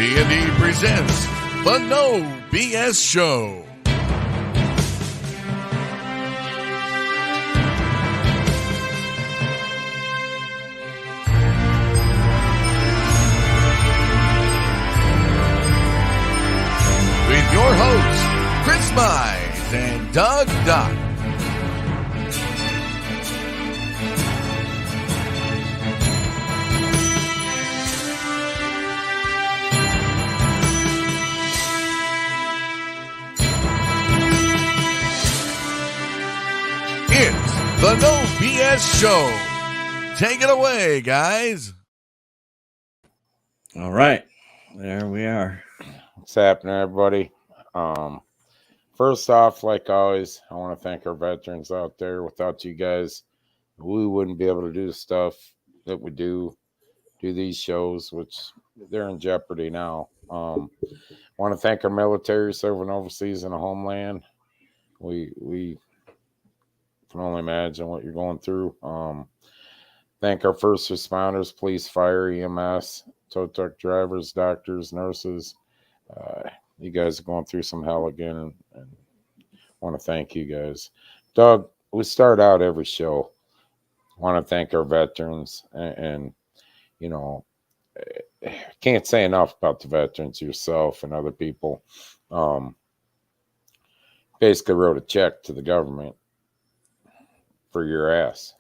D&D presents the No BS Show. With your hosts, Chris Mize and Doug Dock. It's the No BS Show. Take it away, guys. All right. There we are. What's happening, everybody? First off, like always, I want to thank our veterans out there. Without you guys, we wouldn't be able to do the stuff that we do these shows, which they're in jeopardy now. Want to thank our military serving overseas in the homeland. We can only imagine what you're going through. Thank our first responders, police, fire, EMS, tow truck drivers, doctors, nurses. You guys are going through some hell again, and want to thank you guys. Doug, we start out every show. Want to thank our veterans, and you know, can't say enough about the veterans, yourself and other people. Basically wrote a check to the government for your ass.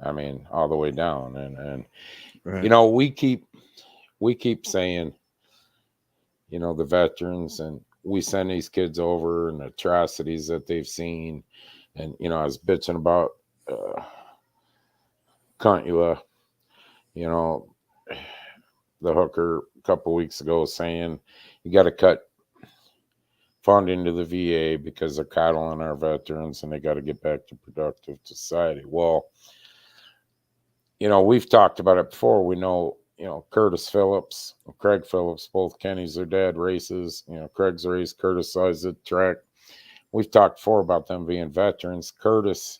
I mean, all the way down, and right. You know, we keep saying, you know, the veterans, and we send these kids over and the atrocities that they've seen. And, you know, I was bitching about Cuntula, you know, the hooker a couple weeks ago saying you got to cut funding to the VA because they're coddling our veterans and they got to get back to productive society. Well, you know, we've talked about it before. We know, you know, Curtis Phillips, Craig Phillips, both Kenny's their dad races. You know, Craig's race, Curtis size the track. We've talked before about them being veterans. Curtis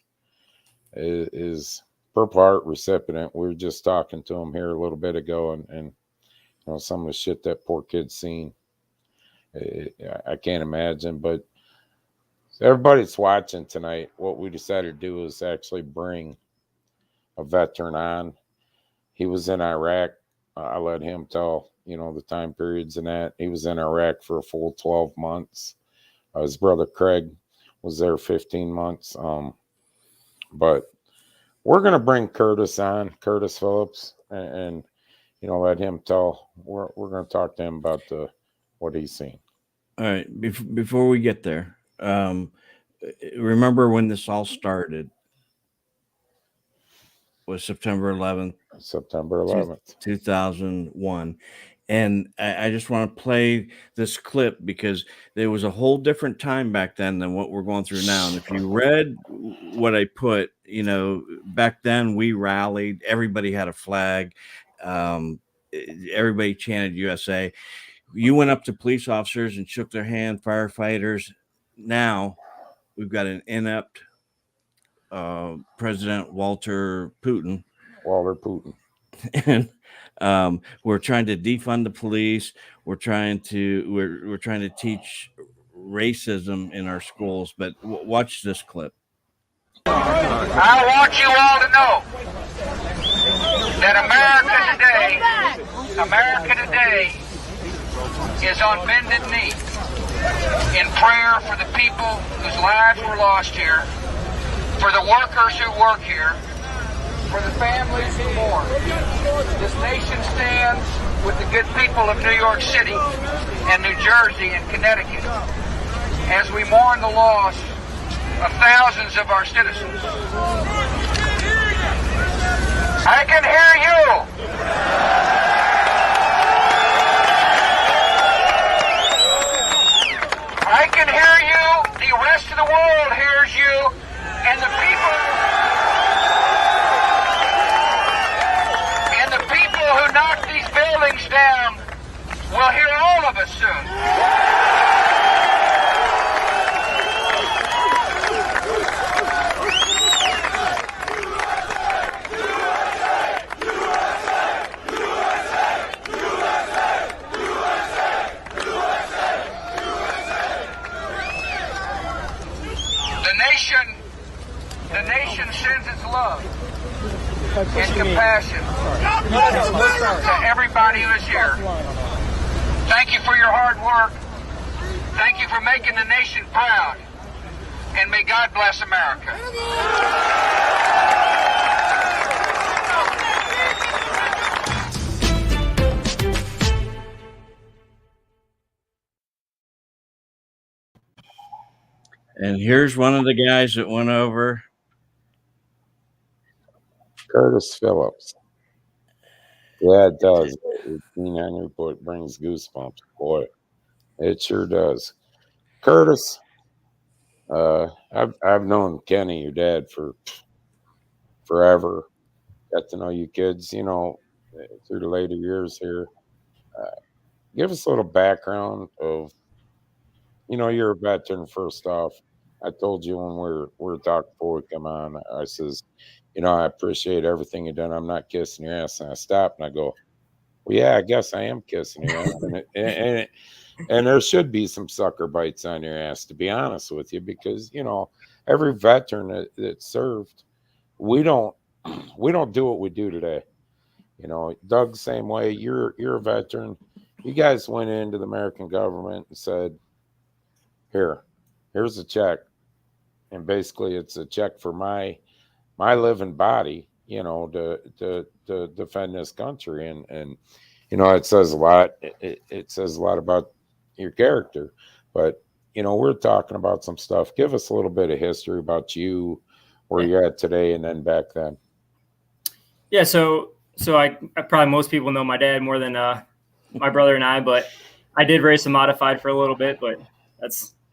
is Purple Heart recipient. We were just talking to him here a little bit ago, and you know, some of the shit that poor kid's seen. I can't imagine, but everybody that's watching tonight, what we decided to do is actually bring a veteran on. He was in Iraq. I let him tell, you know, the time periods and that. He was in Iraq for a full 12 months. His brother Craig was there 15 months. But we're going to bring Curtis on, Curtis Phillips, and you know, let him tell. We're going to talk to him about what he's seen. All right. Before we get there, remember when this all started? Was September 11th. September 11th. 2001. And I just want to play this clip because there was a whole different time back then than what we're going through now. And if you read what I put, you know, back then we rallied. Everybody had a flag. Everybody chanted USA. You went up to police officers and shook their hand, firefighters. Now we've got an inept President Walter Putin. And we're trying to defund the police. We're trying to teach racism in our schools. But watch this clip. I want you all to know that America today is on bended knee in prayer for the people whose lives were lost here, for the workers who work here, for the families who mourn. This nation stands with the good people of New York City and New Jersey and Connecticut as we mourn the loss of thousands of our citizens. I can hear you. I can hear you. The rest of the world hears you. And the people who knock these buildings down will hear all of us soon. love and compassion to everybody who is here. Thank you for your hard work. Thank you for making the nation proud. And may God bless America. And here's one of the guys that went over. Curtis Phillips. Yeah, it does. Being on your report brings goosebumps. Boy, it sure does. Curtis, I've known Kenny, your dad, for forever. Got to know you kids, you know, through the later years here. Give us a little background of, you know, you're a veteran. First off, I told you when we were talking before we come on, I says, you know, I appreciate everything you've done. I'm not kissing your ass. And I stopped and I go, well, yeah, I guess I am kissing your ass. And there should be some sucker bites on your ass, to be honest with you, because, you know, every veteran that served, we don't do what we do today. You know, Doug, same way. You're a veteran. You guys went into the American government and said, here's a check. And basically it's a check for my living body, you know, to defend this country. And you know, it says a lot. It says a lot about your character. But, you know, we're talking about some stuff. Give us a little bit of history about you, where you're at today and then back then. Yeah, so I probably most people know my dad more than my brother and I, but I did race a modified for a little bit, but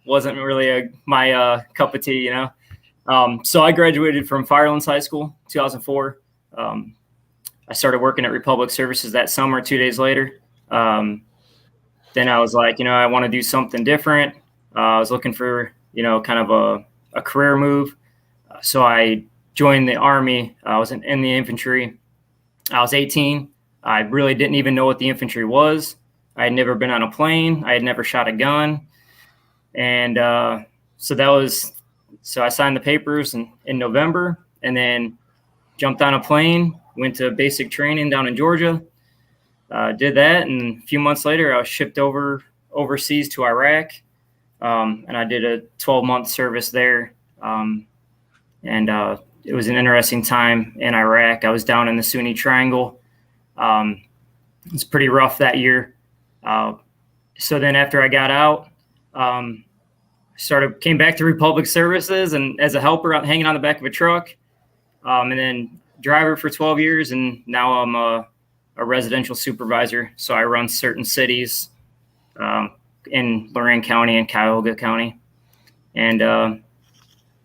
wasn't really my cup of tea, you know. So I graduated from Firelands High School, 2004. I started working at Republic Services that summer. 2 days later, then I was like, you know, I want to do something different. I was looking for, you know, kind of a career move. So I joined the Army. I was in the infantry. I was 18. I really didn't even know what the infantry was. I had never been on a plane. I had never shot a gun. And so I signed the papers in November, and then jumped on a plane, went to basic training down in Georgia, did that. And a few months later, I was shipped overseas to Iraq. And I did a 12-month service there. It was an interesting time in Iraq. I was down in the Sunni Triangle. It was pretty rough that year. So then after I got out, came back to Republic Services and as a helper hanging on the back of a truck, and then driver for 12 years. And now I'm a residential supervisor. So I run certain cities in Lorain County and Cuyahoga County. And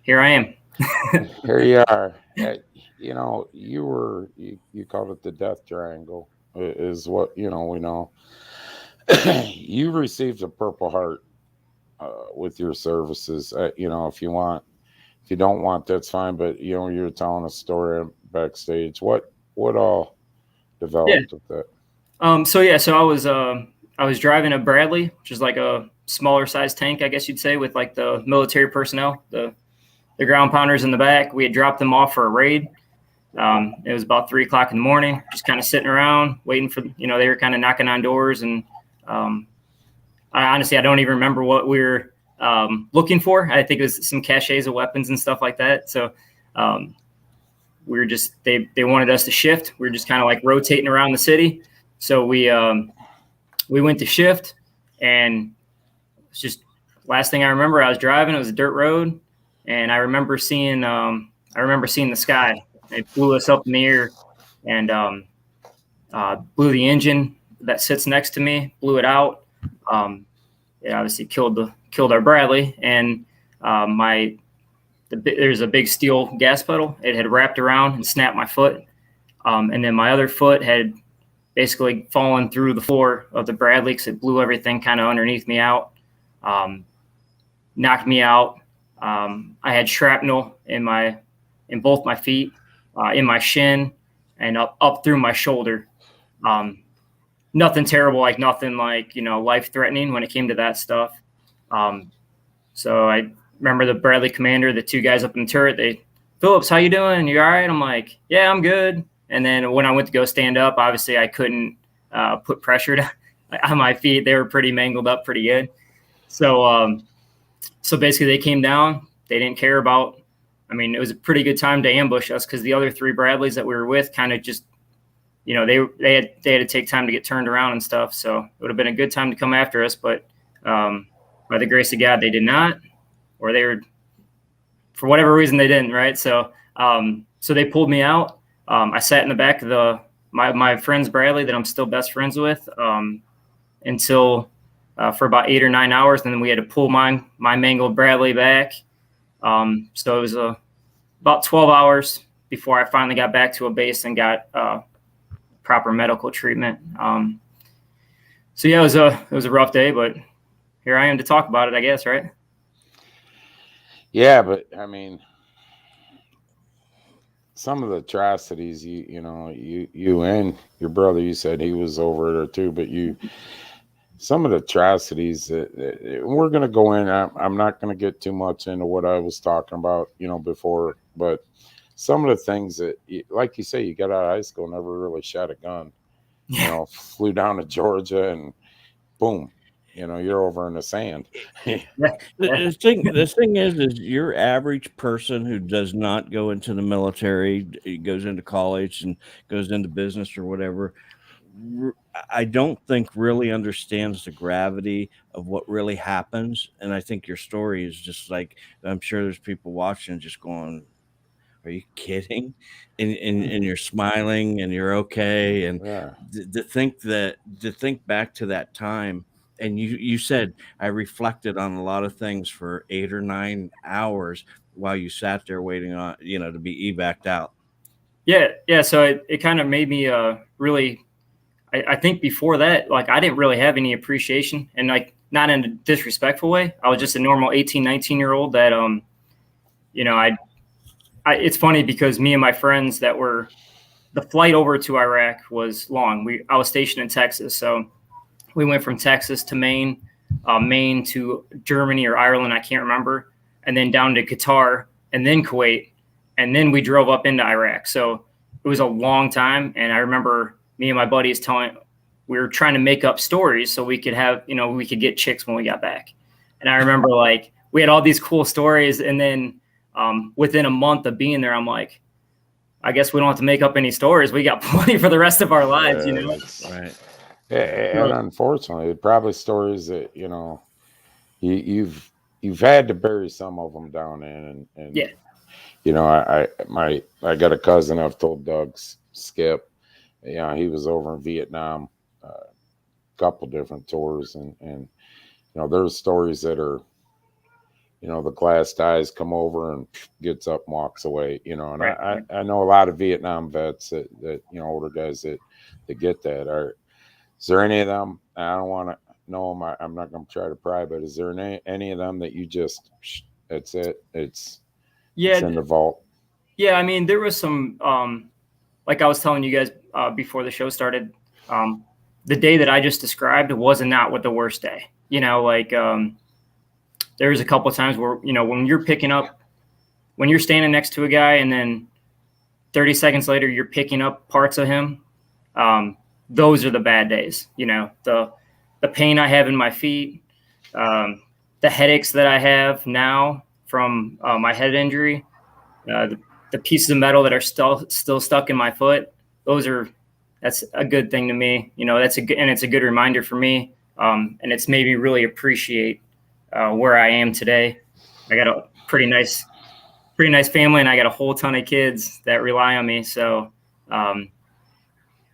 here I am. Here you are. You know, you called it the death triangle, is what, you know, we know. You received a Purple Heart with your services. You know, if you don't want, that's fine. But, you know, you're telling a story backstage. What all developed with that? So I was driving a Bradley, which is like a smaller size tank, I guess you'd say, with like the military personnel, the ground pounders in the back. We had dropped them off for a raid. It was about 3 o'clock in the morning, just kind of sitting around waiting for, you know, they were kind of knocking on doors. And I don't even remember what we were looking for. I think it was some caches of weapons and stuff like that. So we were just, they wanted us to shift. We were just kind of like rotating around the city. So we went to shift, and it's just last thing I remember, I was driving, it was a dirt road. And I remember seeing the sky. It blew us up in the air, and blew the engine that sits next to me, blew it out. It obviously killed our Bradley, and there's a big steel gas pedal. It had wrapped around and snapped my foot, and then my other foot had basically fallen through the floor of the Bradley because it blew everything kind of underneath me out, knocked me out. I had shrapnel in both my feet, in my shin, and up through my shoulder. Nothing terrible, nothing life-threatening when it came to that stuff. So I remember the Bradley commander, the two guys up in the turret, they Phillips, how you doing? You all right? I'm like, yeah, I'm good. And then when I went to go stand up, obviously I couldn't put pressure on my feet. They were pretty mangled up pretty good. So basically they came down. They didn't care about, I mean, it was a pretty good time to ambush us because the other 3 Bradleys that we were with kind of just, you know, they had to take time to get turned around and stuff. So it would have been a good time to come after us. But by the grace of God, they did not, or they were, for whatever reason, they didn't. Right. So they pulled me out. I sat in the back of my friend's Bradley that I'm still best friends with until for about 8 or 9 hours. And then we had to pull my mangled Bradley back. So it was about 12 hours before I finally got back to a base and got proper medical treatment. So yeah, it was a rough day, but here I am to talk about it, I guess, right? Yeah, but I mean, some of the atrocities, you know, you and your brother, you said he was over there too, but some of the atrocities that we're going to go in. I'm not going to get too much into what I was talking about, you know, before, but some of the things that, like you say, you got out of high school, never really shot a gun, you know, flew down to Georgia and boom, you know, you're over in the sand. The thing is your average person who does not go into the military, goes into college and goes into business or whatever, I don't think really understands the gravity of what really happens. And I think your story is just like, I'm sure there's people watching just going, are you kidding? And you're smiling and you're okay. And Yeah. to think back to that time, and you said I reflected on a lot of things for 8 or 9 hours while you sat there waiting on, you know, to be evac'd out. Yeah. So it kind of made me really, I think before that, like I didn't really have any appreciation, and like not in a disrespectful way. I was just a normal 18, 19-year-old that, you know, it's funny because me and my friends that were, the flight over to Iraq was long. I was stationed in Texas. So we went from Texas to Maine, Maine to Germany or Ireland, I can't remember, and then down to Qatar and then Kuwait. And then we drove up into Iraq. So it was a long time. And I remember me and my buddies we were trying to make up stories so we could have, you know, we could get chicks when we got back. And I remember like we had all these cool stories. And then within a month of being there, I'm like, I guess we don't have to make up any stories. We got plenty for the rest of our lives, you know? Right. And unfortunately, probably stories that, you know, you've had to bury some of them down in, and yeah, you know, I got a cousin I've told, Doug Skip, you know, he was over in Vietnam, a couple different tours, and you know, there's stories that are, you know, the glass dies, come over and gets up and walks away, you know, and right. I know a lot of Vietnam vets that you know, older guys that get that. Is there any of them? I don't want to know them. I'm not going to try to pry, but is there any of them that you just, that's it? It's in the vault. Yeah. I mean, there was some, like I was telling you guys before the show started, the day that I just described was not what the worst day, you know, like, there was a couple of times where, you know, when you're standing next to a guy and then 30 seconds later, you're picking up parts of him. Those are the bad days, you know, the pain I have in my feet, the headaches that I have now from my head injury, the pieces of metal that are still stuck in my foot. That's a good thing to me. You know, and it's a good reminder for me. And it's made me really appreciate where I am today. I got a pretty nice family, and I got a whole ton of kids that rely on me. So,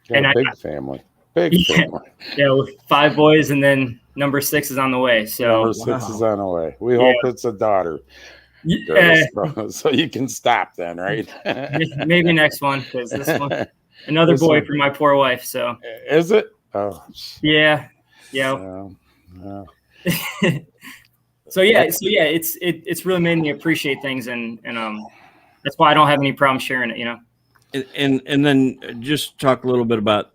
big family. Yeah, with 5 boys, and then number 6 is on the way. So number 6 is on the way. We hope it's a daughter. Yeah. So you can stop then, right? Maybe next one, because this one, another boy for my poor wife. So is it? Oh, yeah. So it's really made me appreciate things, and that's why I don't have any problem sharing it, you know. And then just talk a little bit about,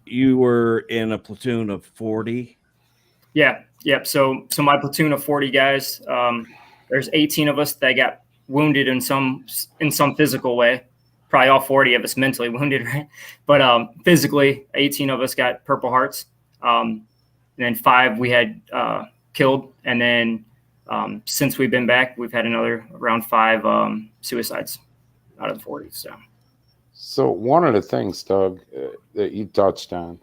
you were in a platoon of 40. Yeah. So my platoon of 40 guys, there's 18 of us that got wounded in some physical way. Probably all 40 of us mentally wounded, right? But physically, 18 of us got Purple Hearts. And then 5 we had killed. And then since we've been back, we've had another around 5 suicides out of the 40. So one of the things, Doug, that you touched on,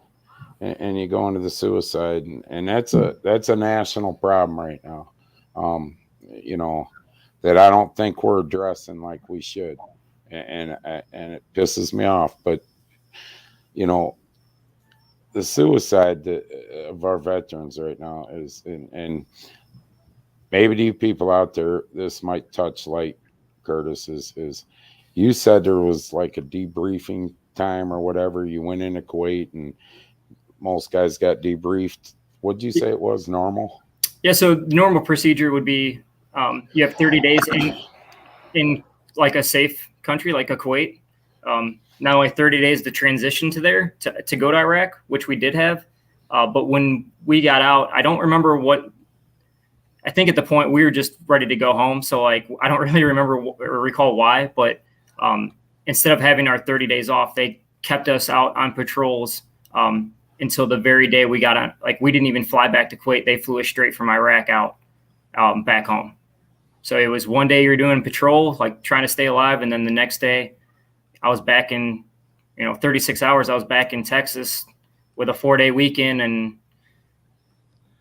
and you go into the suicide, and that's a national problem right now. You know, that I don't think we're addressing like we should, and it pisses me off. But you know, the suicide of our veterans right now is, and maybe to you people out there, this might touch light, Curtis, is you said there was like a debriefing time or whatever. You went into Kuwait and most guys got debriefed. What'd you say it was? Normal? Yeah, so the normal procedure would be you have 30 days in like a safe country, like a Kuwait. Not only 30 days to transition to there, to go to Iraq, which we did have. But when we got out, I don't remember what, I think at the point we were just ready to go home. So like, I don't really remember or recall why, but instead of having our 30 days off, they kept us out on patrols until the very day we got on. Like, we didn't even fly back to Kuwait. They flew us straight from Iraq out back home. So it was one day you're doing patrol, like trying to stay alive. And then the next day I was back in, 36 hours. I was back in Texas with a 4-day weekend and,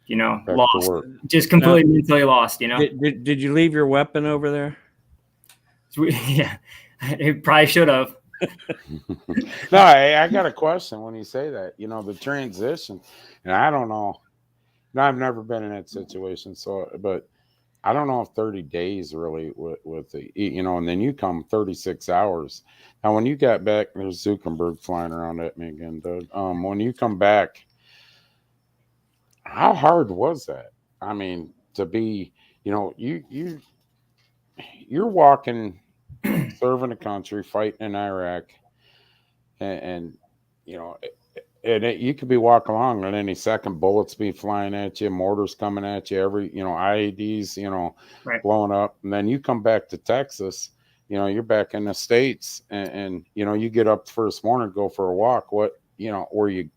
lost, just completely mentally lost, Did you leave your weapon over there? Yeah, it probably should have. No, I got a question when you say that, the transition, and I don't know. No, I've never been in that situation. So, but I don't know if 30 days really with the, and then you come 36 hours. Now, when you got back, there's Zuckerberg flying around at me again, Doug. When you come back, how hard was that? I mean, to be, you're walking, serving a country, fighting in Iraq, and you could be walking along and any second bullets be flying at you, mortars coming at you, every, IEDs, right, blowing up. And then you come back to Texas, you're back in the States and you get up the first morning, go for a walk. What, were you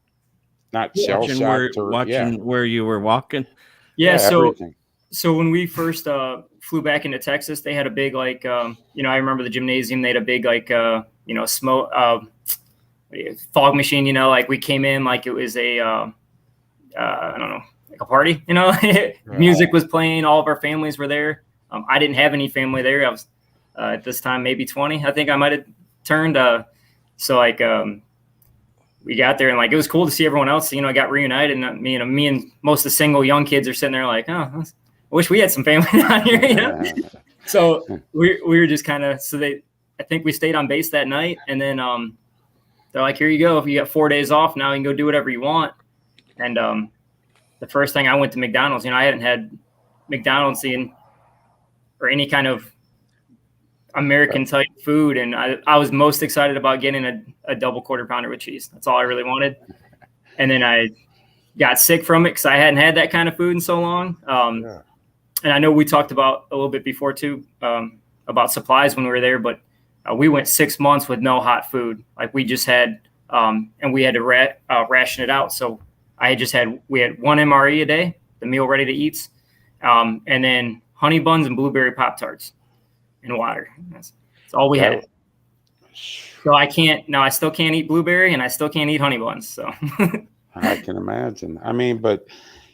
not shell shocked or watching where you were walking? Yeah. So, everything. So when we first flew back into Texas, they had a big, like, I remember the gymnasium, they had a big, like, smoke, fog machine, like we came in like it was a, I don't know, like a party, music was playing. All of our families were there. I didn't have any family there. I was at this time, maybe 20, I think I might've turned. So like, we got there and like, it was cool to see everyone else, I got reunited and me and most of the single young kids are sitting there like, oh, I wish we had some family down here, So we were just kind of, I think we stayed on base that night and then, they're like, here you go. If you got 4 days off now, you can go do whatever you want. And the first thing I went to McDonald's, I hadn't had McDonald's or any kind of American type food. And I was most excited about getting a double quarter pounder with cheese. That's all I really wanted. And then I got sick from it because I hadn't had that kind of food in so long. And I know we talked about a little bit before too, about supplies when we were there, but we went 6 months with no hot food. Like we just had, and we had to ration it out. So we had 1 MRE a day, the meal ready to eat, and then honey buns and blueberry Pop-Tarts and water. That's all we had. So I still can't eat blueberry and I still can't eat honey buns. So I can imagine. I mean, but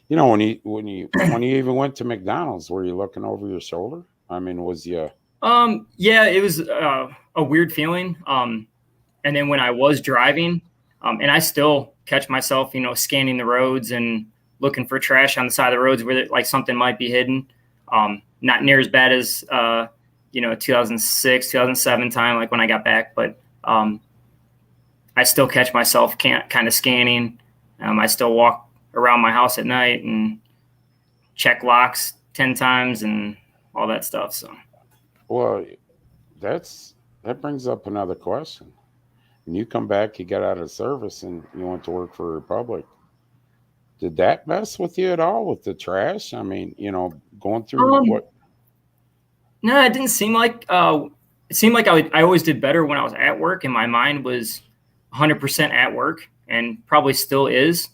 when you even went to McDonald's, were you looking over your shoulder? I mean, was you? Yeah, it was a weird feeling. And then when I was driving, and I still catch myself, scanning the roads and looking for trash on the side of the roads where like something might be hidden. Not near as bad as 2006, 2007 time, like when I got back, but I still catch myself kind of scanning. I still walk around my house at night and check locks 10 times and all that stuff. So. Well, that brings up another question. When you come back, you got out of service and you went to work for Republic. Did that mess with you at all with the trash? I mean, going through what? No, it didn't seem like. It seemed like I always did better when I was at work, and my mind was 100% at work, and probably still is.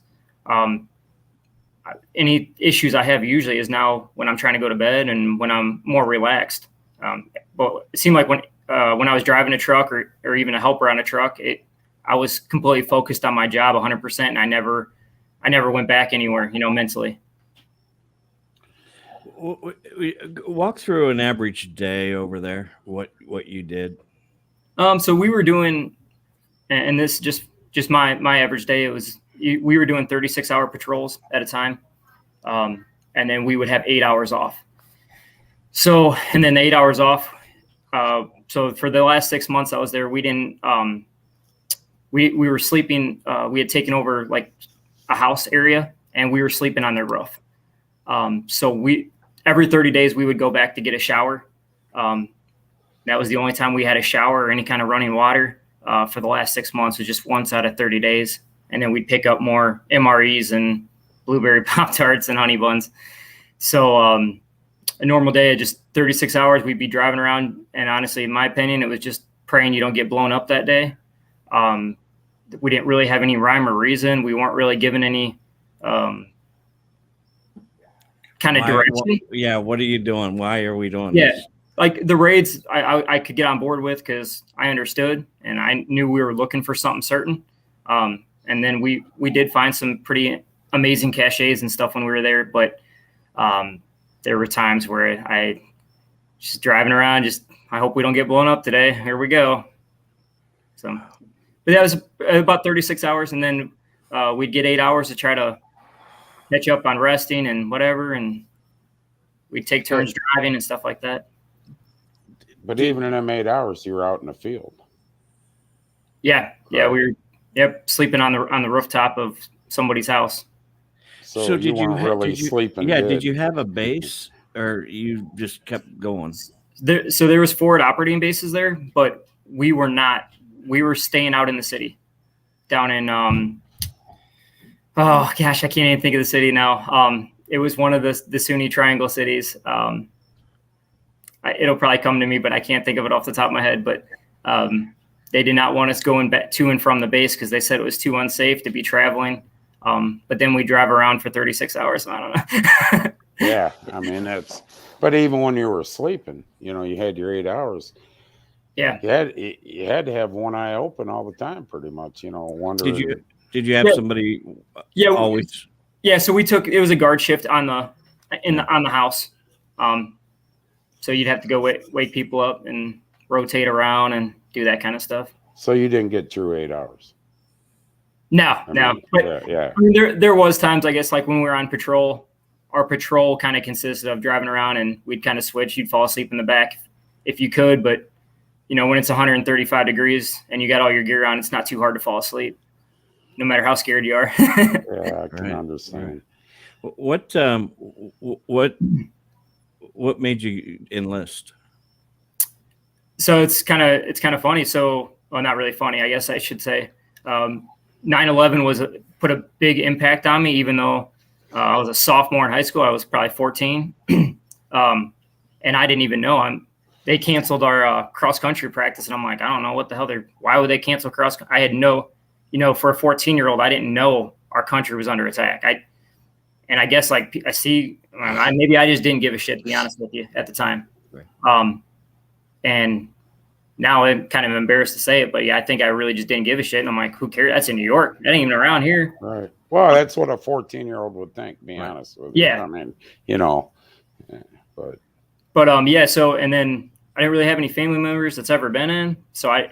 Any issues I have usually is now when I'm trying to go to bed and when I'm more relaxed. But it seemed like when I was driving a truck or even a helper on a truck, I was completely focused on my job 100%, and I never went back anywhere, mentally. Walk through an average day over there. What you did. So we were doing, and this just my average day. We were doing 36-hour patrols at a time, and then we would have 8 hours off. So, and then the 8 hours off. So for the last 6 months I was there, we didn't. We were sleeping. We had taken over like a house area, and we were sleeping on their roof. So every 30 days we would go back to get a shower. That was the only time we had a shower or any kind of running water for the last 6 months, was just once out of 30 days. And then we'd pick up more MREs and blueberry Pop-Tarts and honey buns. So a normal day of just 36 hours, we'd be driving around. And honestly, in my opinion, it was just praying you don't get blown up that day. We didn't really have any rhyme or reason. We weren't really given any kind of direction. What are you doing? Why are we doing this? Like the raids I could get on board with because I understood and I knew we were looking for something certain. And then we did find some pretty amazing caches and stuff when we were there. But there were times where I just driving around, I hope we don't get blown up today. Here we go. So, but that was about 36 hours. And then we'd get 8 hours to try to catch up on resting and whatever. And we'd take turns driving and stuff like that. But even in them 8 hours, you were out in the field. Yeah, we were sleeping on the rooftop of somebody's house. So did you really sleeping? Yeah, did you have a base or you just kept going? There was forward operating bases there, but we were not. We were staying out in the city, down in oh gosh, I can't even think of the city now. It was one of the Sunni Triangle cities. It'll probably come to me, but I can't think of it off the top of my head. But they did not want us going back to and from the base because they said it was too unsafe to be traveling. But then we drive around for 36 hours. I don't know. Yeah, I mean but even when you were sleeping, you had your 8 hours. Yeah, you had to have one eye open all the time, pretty much. Wondering. Did you have somebody? Yeah, always. Yeah, so it was a guard shift on the house. So you'd have to go wake people up and rotate around and do that kind of stuff. So you didn't get through 8 hours? No. But yeah. I mean, there was times, I guess, like when we were on patrol, our patrol kind of consisted of driving around and we'd kind of switch. You'd fall asleep in the back if you could. But, when it's 135 degrees and you got all your gear on, it's not too hard to fall asleep, no matter how scared you are. Yeah, I can understand. What made you enlist? So it's kind of funny. So, well, not really funny, I guess I should say. 9/11 put a big impact on me, even though I was a sophomore in high school. I was probably 14, and I didn't even know. They canceled our cross country practice, and I'm like, I don't know what the hell why would they cancel cross? I had no, for a 14-year-old, I didn't know our country was under attack. I guess maybe I just didn't give a shit, to be honest with you, at the time. Right. And now I'm kind of embarrassed to say it, but yeah, I think I really just didn't give a shit. And I'm like, who cares? That's in New York. That ain't even around here. Right. Well, that's what a 14-year-old would think, to be honest with you. Yeah. I mean, but yeah. So, and then I didn't really have any family members that's ever been in. So I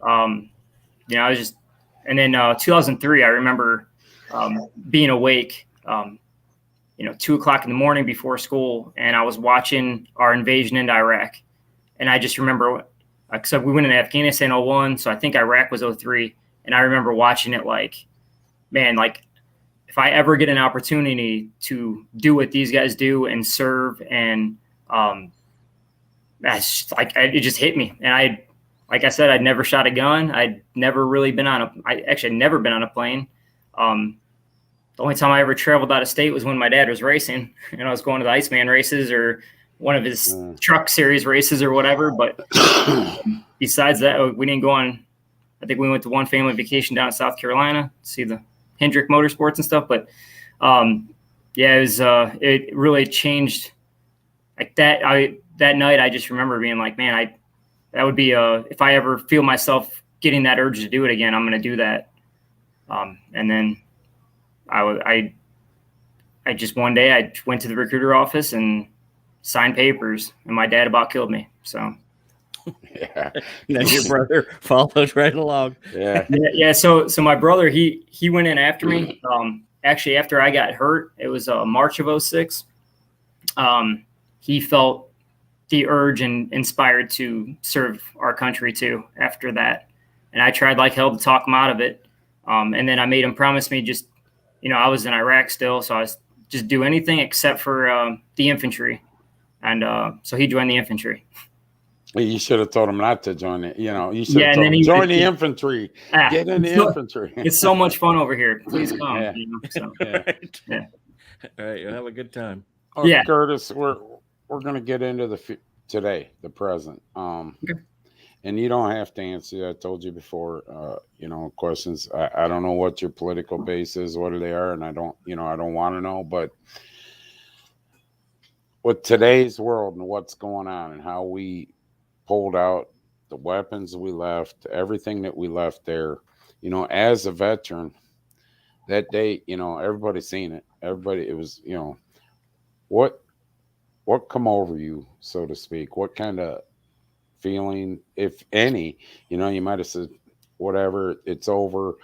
was just, and then 2003, I remember being awake, 2:00 in the morning before school, and I was watching our invasion into Iraq. And I just remember, so we went into Afghanistan 2001, so I think Iraq was 2003. And I remember watching it if I ever get an opportunity to do what these guys do and serve, and that's it just hit me. And like I said, I'd never shot a gun. I'd never really been never been on a plane. The only time I ever traveled out of state was when my dad was racing, and I was going to the Iceman races or one of his truck series races or whatever. But besides that, we didn't go on. I think we went to one family vacation down in South Carolina to see the Hendrick Motorsports and stuff. But yeah, it was it really changed like that. That night I just remember being like, man, that would be if I ever feel myself getting that urge to do it again, I'm going to do that. And then I just one day I went to the recruiter office and signed papers, and my dad about killed me. So Yeah. Then your brother followed right along. Yeah. yeah. So my brother, he went in after me. Actually, after I got hurt, it was March of 06. He felt the urge and inspired to serve our country too after that. And I tried like hell to talk him out of it. And then I made him promise me just, I was in Iraq still. So I was just do anything except for the infantry. And so he joined the infantry. You should have told him not to join it. You should have told him, join the infantry. Get in the infantry. It's so much fun over here. Please come. Yeah. So, Yeah. All right, you'll have a good time. Yeah. Curtis, we're going to get into the present. Okay. And you don't have to answer. I told you before, questions. I don't know what your political base is, what they are, and I don't want to know. But with today's world and what's going on and how we pulled out the weapons we left, everything that we left there, as a veteran, that day, everybody's seen it. It was, what come over you, so to speak? What kind of feeling, if any, you might have said, whatever, it's over,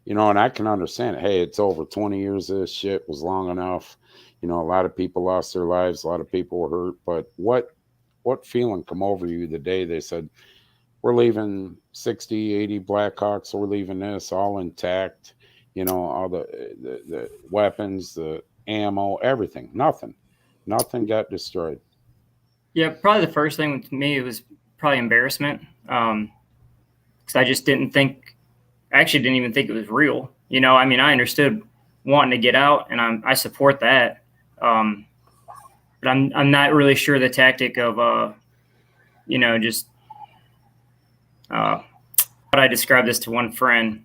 and I can understand it. Hey, it's over. 20 years of this shit was long enough. A lot of people lost their lives. A lot of people were hurt. But what feeling come over you the day they said, we're leaving 60, 80 Blackhawks, we're leaving this all intact, all the weapons, the ammo, everything, nothing got destroyed. Yeah, probably the first thing with me, it was probably embarrassment. Because I just I actually didn't even think it was real. I understood wanting to get out, and I support that. But I'm not really sure the tactic of, just how I described this to one friend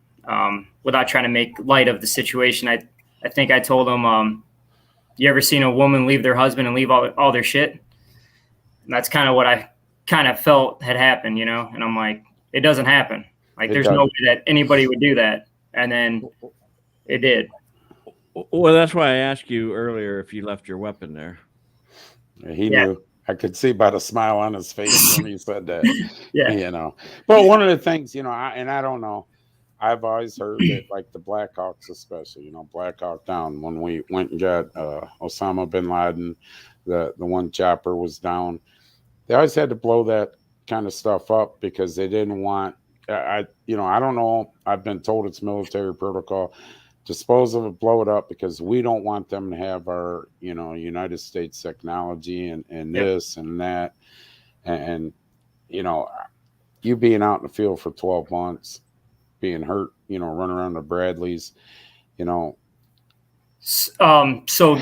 without trying to make light of the situation. I think I told him, you ever seen a woman leave their husband and leave all their shit? And that's kind of what I kind of felt had happened, and I'm like, it doesn't happen. Like, there's no way that anybody would do that. And then it did. Well, that's why I asked you earlier if you left your weapon there. He knew. I could see by the smile on his face when he said that. Yeah. But one of the things, I don't know, I've always heard that, like the Blackhawks especially, Black Hawk Down, when we went and got Osama bin Laden, the one chopper was down. They always had to blow that kind of stuff up because they didn't want, I don't know. I've been told it's military protocol. Dispose of it, blow it up, because we don't want them to have our, United States technology and this and that. And, you being out in the field for 12 months, being hurt, running around the Bradleys, So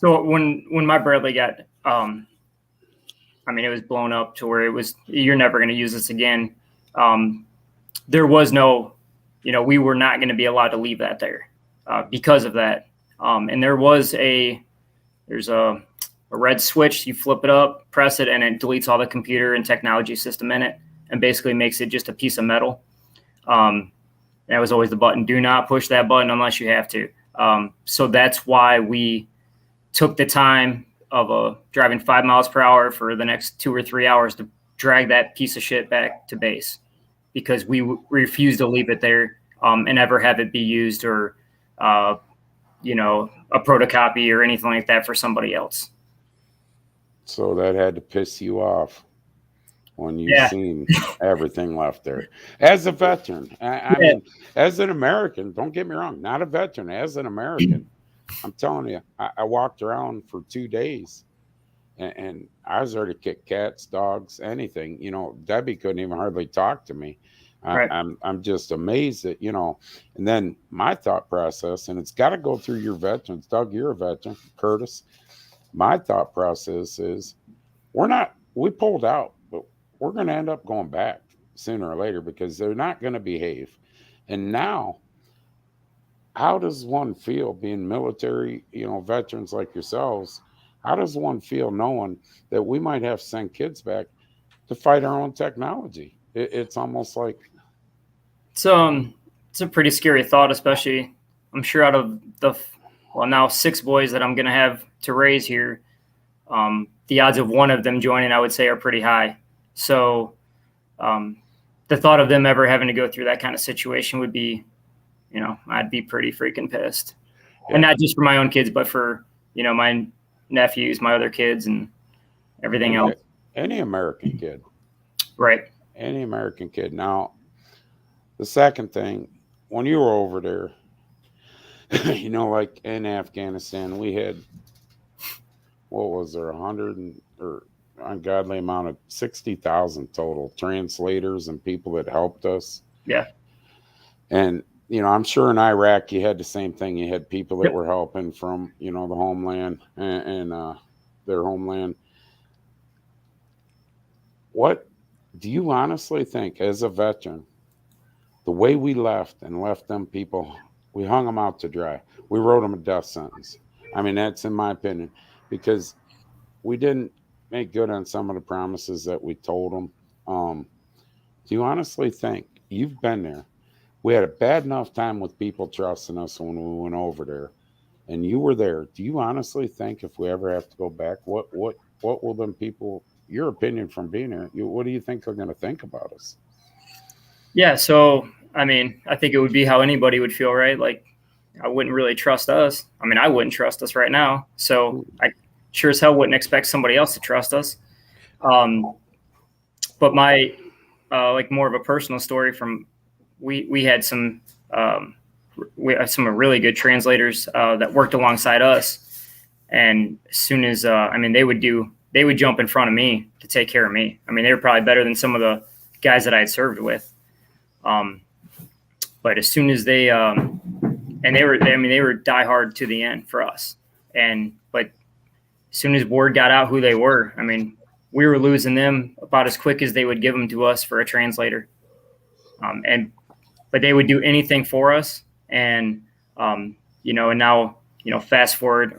when my Bradley got, it was blown up to where you're never going to use this again. There was no, we were not going to be allowed to leave that there because of that. And there's a red switch. You flip it up, press it, and it deletes all the computer and technology system in it and basically makes it just a piece of metal. That was always the button. Do not push that button unless you have to. So that's why we took the time of driving 5 miles per hour for the next 2 or 3 hours to drag that piece of shit back to base, because we refused to leave it there and ever have it be used or, a protocopy or anything like that for somebody else. So that had to piss you off when you seen everything left there. As a veteran, I mean, as an American, don't get me wrong, not a veteran, as an American, I'm telling you, I walked around for 2 days and I was there to kick cats, dogs, anything. Debbie couldn't even hardly talk to me. Right. I'm just amazed that, and then my thought process, and it's got to go through your veterans. Doug, you're a veteran. Curtis, my thought process is we pulled out, but we're going to end up going back sooner or later because they're not going to behave. And now, how does one feel being military, veterans like yourselves? How does one feel knowing that we might have to send kids back to fight our own technology? It's almost like it's a pretty scary thought, especially I'm sure out of the now 6 boys that I'm going to have to raise here, the odds of one of them joining, I would say, are pretty high. So the thought of them ever having to go through that kind of situation would be, I'd be pretty freaking pissed. Yeah. And not just for my own kids, but for, my nephews, my other kids, and everything else. Any American kid. Right. Any American kid. Now, the second thing, when you were over there, like in Afghanistan, we had, what was there, 100 or ungodly amount of 60,000 total translators and people that helped us. Yeah. And, I'm sure in Iraq you had the same thing. You had people that were helping from, the homeland and their homeland. What do you honestly think, as a veteran, the way we left them people, we hung them out to dry. We wrote them a death sentence. I mean, that's in my opinion, because we didn't make good on some of the promises that we told them. Do you honestly think, you've been there, we had a bad enough time with people trusting us when we went over there, and you were there. Do you honestly think if we ever have to go back, what will them people, your opinion from being there, what do you think they're going to think about us? Yeah, so, I mean, I think it would be how anybody would feel, right? Like, I wouldn't really trust us. I mean, I wouldn't trust us right now. So I sure as hell wouldn't expect somebody else to trust us. But my, more of a personal story from, we had some really good translators that worked alongside us. And as soon as, they would jump in front of me to take care of me. I mean, they were probably better than some of the guys that I had served with. But as soon as they were diehard to the end for us. But as soon as word got out who they were, I mean, we were losing them about as quick as they would give them to us for a translator. But they would do anything for us. And, and now, fast forward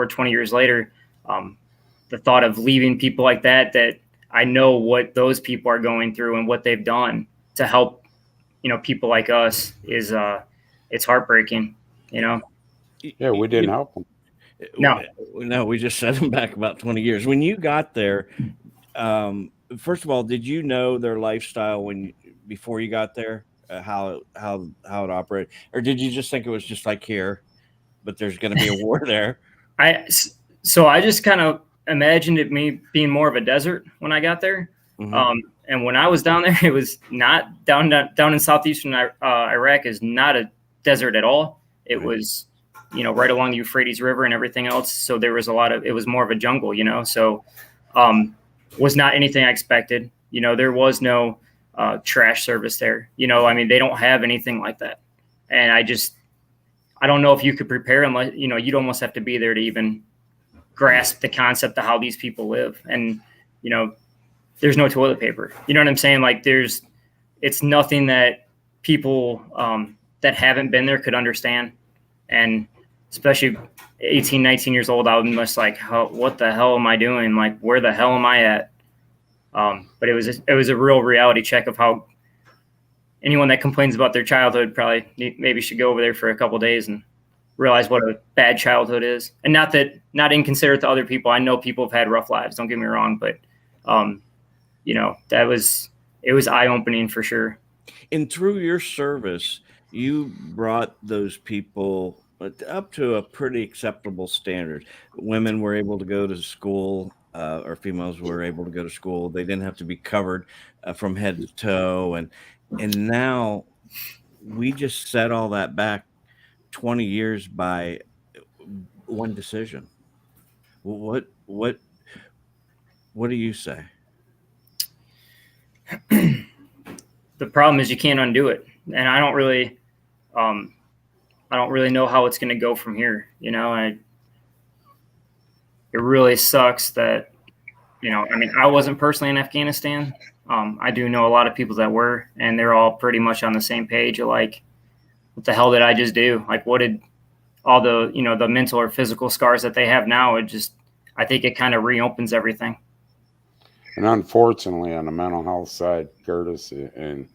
20 years later, the thought of leaving people like that I know what those people are going through and what they've done to help, people like us is, it's heartbreaking, Yeah, we didn't help them. No, we just set them back about 20 years. When you got there, first of all, did you know their lifestyle before you got there, how it operated, or did you just think it was just like here, but there's going to be a war there? So I just kind of imagined it being more of a desert when I got there. Mm-hmm. And when I was down there, it was not down in southeastern Iraq is not a desert at all. It was, right along the Euphrates River and everything else. So there was it was more of a jungle, so was not anything I expected. There was no trash service there. They don't have anything like that. And I don't know if you could prepare unless, you'd almost have to be there to even grasp the concept of how these people live. And, there's no toilet paper. You know what I'm saying? Like it's nothing that people that haven't been there could understand. And especially 18, 19 years old, I was just like, what the hell am I doing? Like, where the hell am I at? But it was a real reality check of how anyone that complains about their childhood probably maybe should go over there for a couple of days and realize what a bad childhood is. And not inconsiderate to other people. I know people have had rough lives, don't get me wrong, but it was eye-opening for sure. And through your service, you brought those people up to a pretty acceptable standard. Women were able to go to school, or females were able to go to school. They didn't have to be covered from head to toe. And now we just set all that back 20 years by one decision. What do you say? The problem is you can't undo it. And I don't really know how it's going to go from here. really sucks that, I mean, I wasn't personally in Afghanistan. I do know a lot of people that were, and they're all pretty much on the same page of like, what the hell did I just do? Like, what did all the, the mental or physical scars that they have now, I think it kind of reopens everything. And unfortunately, on the mental health side, Curtis, and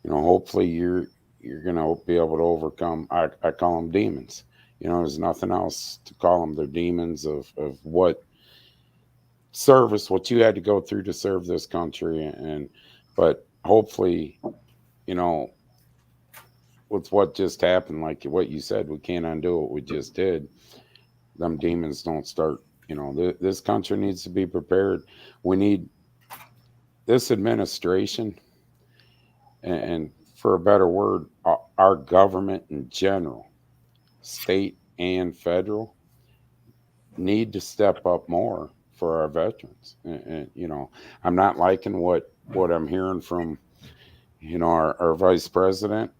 hopefully you're going to be able to overcome. I call them demons. There's nothing else to call them. They're demons of what service, what you had to go through to serve this country, but hopefully, with what just happened, like what you said, we can't undo what we just did. Them demons don't start. This country needs to be prepared. We need this administration, and for a better word, our government in general, state and federal, need to step up more for our veterans. And I'm not liking what I'm hearing from, our vice president.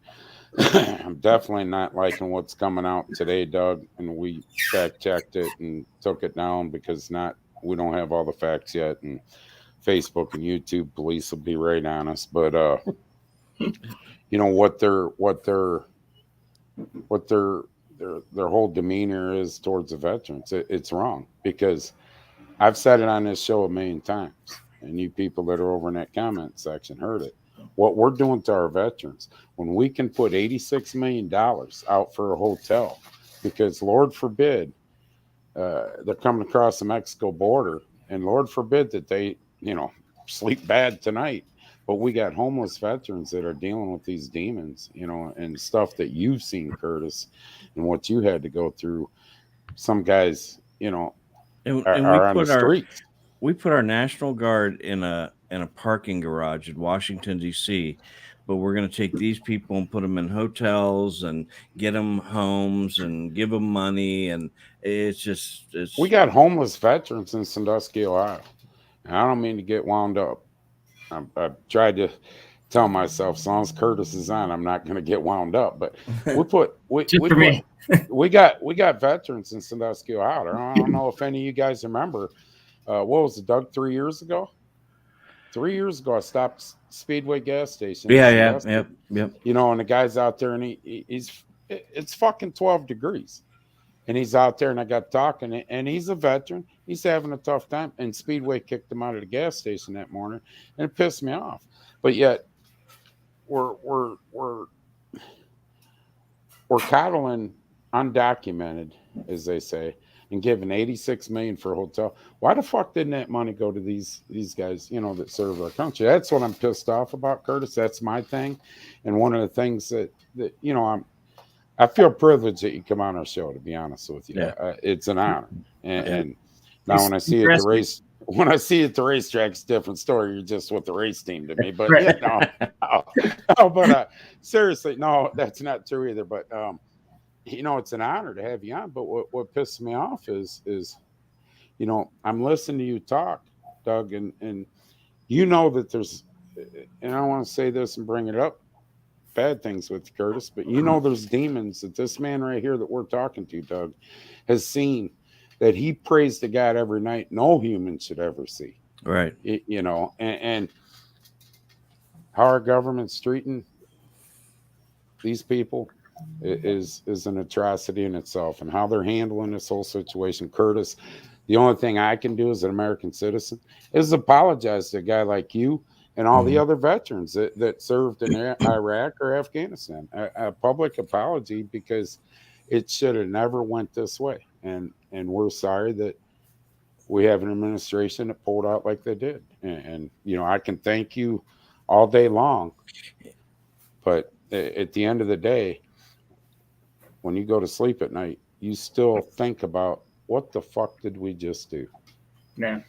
I'm definitely not liking what's coming out today, Doug, and we fact checked it and took it down because we don't have all the facts yet, and Facebook and YouTube police will be right on us. But what their whole demeanor is towards the veterans, it's wrong, because I've said it on this show a million times, and you people that are over in that comment section heard it. What we're doing to our veterans, when we can put $86 million out for a hotel, because Lord forbid they're coming across the Mexico border, and Lord forbid that they, sleep bad tonight. But we got homeless veterans that are dealing with these demons, and stuff that you've seen, Curtis, and what you had to go through. Some guys, are on the streets. We put our National Guard in a parking garage in Washington, D.C., but we're going to take these people and put them in hotels and get them homes and give them money. And we got homeless veterans in Sandusky, Ohio. And I don't mean to get wound up. I've tried to tell myself, as long as Curtis is on, I'm not going to get wound up. But we got veterans in Sandusky, Ohio. I don't know if any of you guys remember. What was it, Doug? 3 years ago? 3 years ago, I stopped Speedway gas station. Yep. And the guy's out there, and it's fucking 12 degrees. And he's out there, and I got talking, and he's a veteran. He's having a tough time, and Speedway kicked him out of the gas station that morning, and it pissed me off. But yet, we're coddling undocumented, as they say, and giving $86 million for a hotel. Why the fuck didn't that money go to these guys, that serve our country? That's what I'm pissed off about, Curtis. That's my thing, and one of the things that I feel privileged that you come on our show. To be honest with you, it's an honor. And now when I see it at the racetrack, it's a different story. You're just with the race team to me. But seriously, no, that's not true either. But it's an honor to have you on. But what pisses me off is I'm listening to you talk, Doug, and that there's, and I want to say this and bring it up, bad things with Curtis, but there's demons that this man right here that we're talking to, Doug, has seen, that he prays to God every night no human should ever see. Right. And how our government's treating these people is an atrocity in itself, and how they're handling this whole situation. Curtis, the only thing I can do as an American citizen is apologize to a guy like you and all the other veterans that served in Iraq or Afghanistan. A public apology, because it should have never went this way. And we're sorry that we have an administration that pulled out like they did. And I can thank you all day long, but at the end of the day, when you go to sleep at night, you still think about, what the fuck did we just do? Yeah.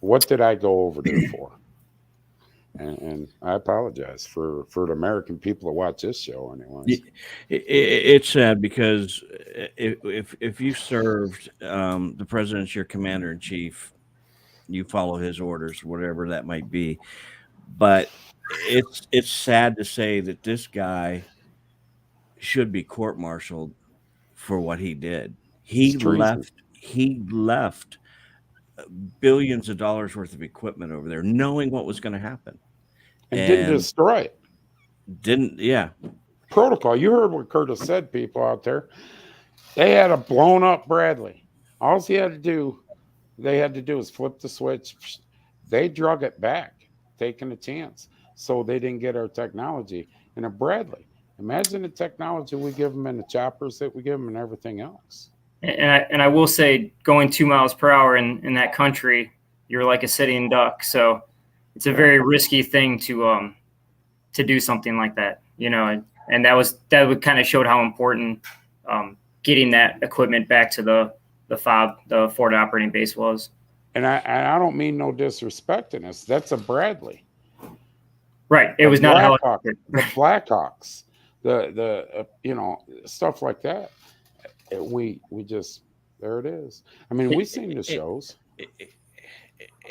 What did I go over there for? And I apologize for the American people that watch this show. Anyways, it's sad, because if you served, the president's your commander in chief, you follow his orders, whatever that might be. But it's sad to say that this guy should be court-martialed for what he did. He he left billions of dollars worth of equipment over there, knowing what was going to happen, and didn't destroy it. Yeah. Protocol. You heard what Curtis said, people out there. They had a blown up Bradley. All they had to do is flip the switch. They drug it back, taking a chance. So they didn't get our technology in a Bradley. Imagine the technology we give them and the choppers that we give them and everything else. And I will say, going 2 miles per hour in that country, you're like a sitting duck. So it's a very risky thing to do something like that, you know. And that would kind of showed how important getting that equipment back to the FOB, the forward operating base, was. And I don't mean no disrespect in this. That's a Bradley. Right. It was not a helicopter. The Blackhawks, the you know, stuff like that. We just, there it is. I mean, we've seen the shows.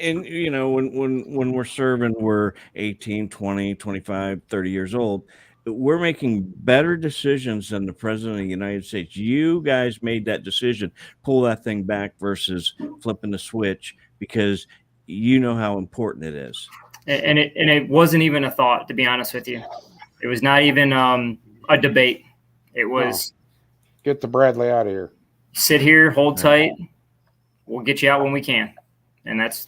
And, you know, when we're serving, we're 18, 20, 25, 30 years old. We're making better decisions than the president of the United States. You guys made that decision, pull that thing back versus flipping the switch, because you know how important it is. And it wasn't even a thought, to be honest with you. It was not even a debate. It was get the Bradley out of here. Sit here, hold tight. We'll get you out when we can. And that's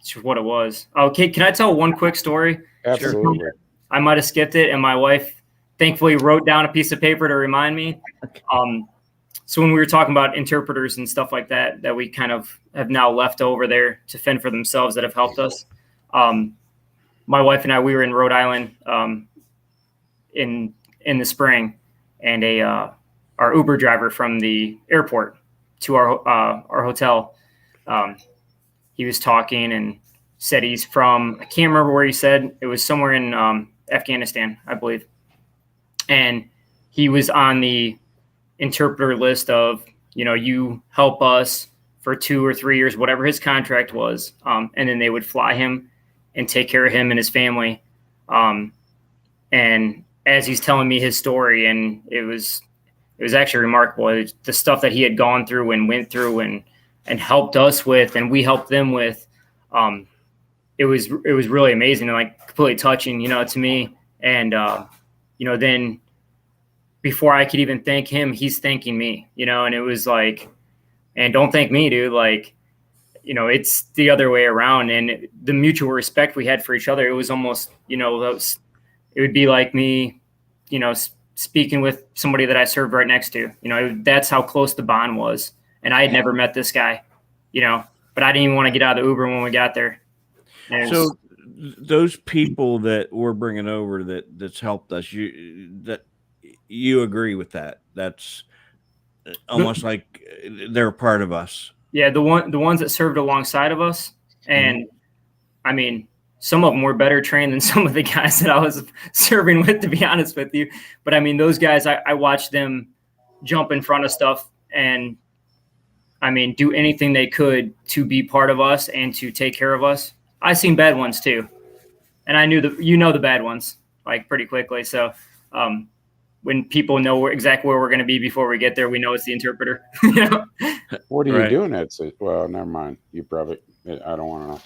just what it was. Okay, can I tell one quick story? Absolutely. Sure. I might have skipped it, and my wife thankfully wrote down a piece of paper to remind me. So when we were talking about interpreters and stuff like that, that we kind of have now left over there to fend for themselves, that have helped us. My wife and I, we were in Rhode Island in the spring, and our Uber driver from the airport to our hotel, he was talking and said he's from, I can't remember where he said, it was somewhere in Afghanistan, I believe. And he was on the interpreter list of, you know, you help us for 2 or 3 years, whatever his contract was. And then they would fly him and take care of him and his family. And as he's telling me his story, and it was actually remarkable, the stuff that he had gone through and went through and helped us with, and we helped them with. It was really amazing and like completely touching, you know, to me. And, you know, then before I could even thank him, he's thanking me, you know, and it was like, and don't thank me, dude. Like, you know, it's the other way around. And the mutual respect we had for each other, it was almost, you know, it would be like me, you know, speaking with somebody that I served right next to, you know, that's how close the bond was. And I had never met this guy, you know, but I didn't even want to get out of the Uber when we got there. So those people that we're bringing over that's helped us, you agree with that? That's almost like they're a part of us. Yeah, the ones that served alongside of us, and I mean, some of them were better trained than some of the guys that I was serving with, to be honest with you. But I mean, those guys, I watched them jump in front of stuff and, I mean, do anything they could to be part of us and to take care of us. I seen bad ones too, and I knew the bad ones like pretty quickly. So when people know exactly where we're going to be before we get there, we know it's the interpreter. You know? What are you doing? Well, never mind. You probably, I don't want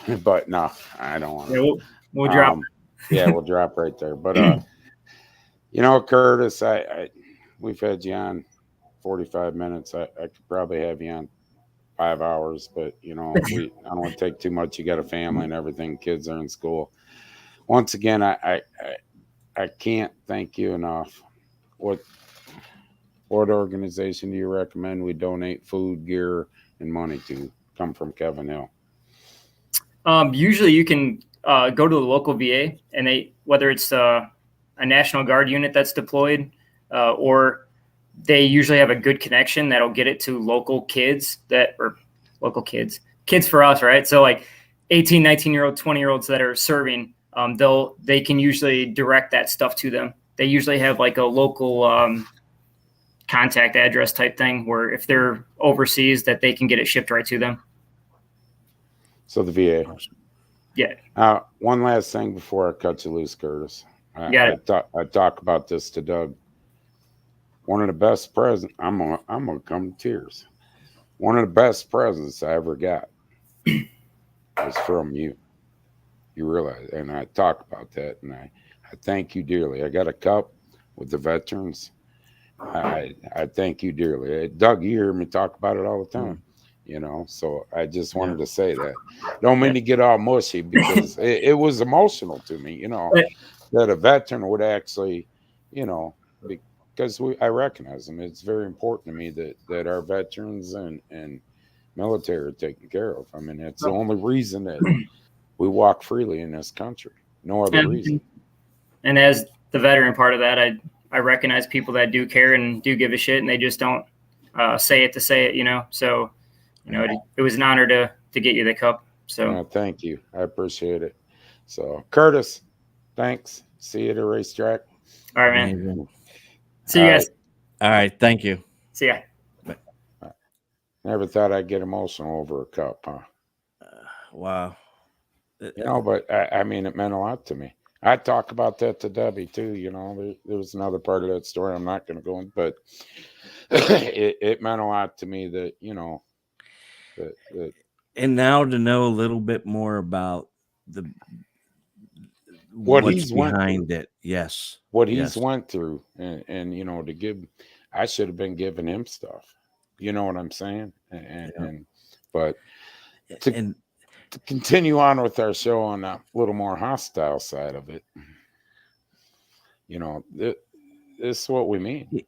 to know, but no, I don't want to. Yeah, we'll drop. Yeah, we'll drop right there. But you know, Curtis, we've had you on 45 minutes. I could probably have you on 5 hours, but you know, I don't want to take too much. You got a family and everything. Kids are in school. Once again, I can't thank you enough. What organization do you recommend we donate food, gear, and money to? Come from Kevin Hill. Usually you can go to the local VA, and whether it's a National Guard unit that's deployed, or they usually have a good connection that'll get it to local kids kids for us, right? So like 18, 19-year-old, 20-year-olds that are serving, they can usually direct that stuff to them. They usually have like a local contact address type thing where if they're overseas, that they can get it shipped right to them. So the VA. Yeah. One last thing before I cut you loose, Curtis. I talk about this to Doug. One of the best presents. I'm gonna come to tears. One of the best presents I ever got was from you. You realize, and I talk about that, and I thank you dearly. I got a cup with the veterans. I thank you dearly. Doug, you hear me talk about it all the time. So I just wanted to say that. Don't mean to get all mushy because it was emotional to me, that a veteran would actually, because I recognize them. It's very important to me that our veterans and military are taken care of. I mean, it's the only reason that we walk freely in this country. No other reason. And as the veteran part of that, I recognize people that do care and do give a shit, and they just don't say it to say it, So, it was an honor to get you the cup. So thank you. I appreciate it. So, Curtis, thanks. See you at the racetrack. All right, man. Amazing. See you guys. All right. Thank you. See ya. Never thought I'd get emotional over a cup, huh? Wow. But I mean, it meant a lot to me. I talk about that to Debbie too. There was another part of that story I'm not going to go in, but it meant a lot to me that that. And now to know a little bit more about what what's he's behind it, yes, what he's went through, and to give, I should have been giving him stuff. You know what I'm saying? But to continue on with our show on a little more hostile side of it, this is what we mean.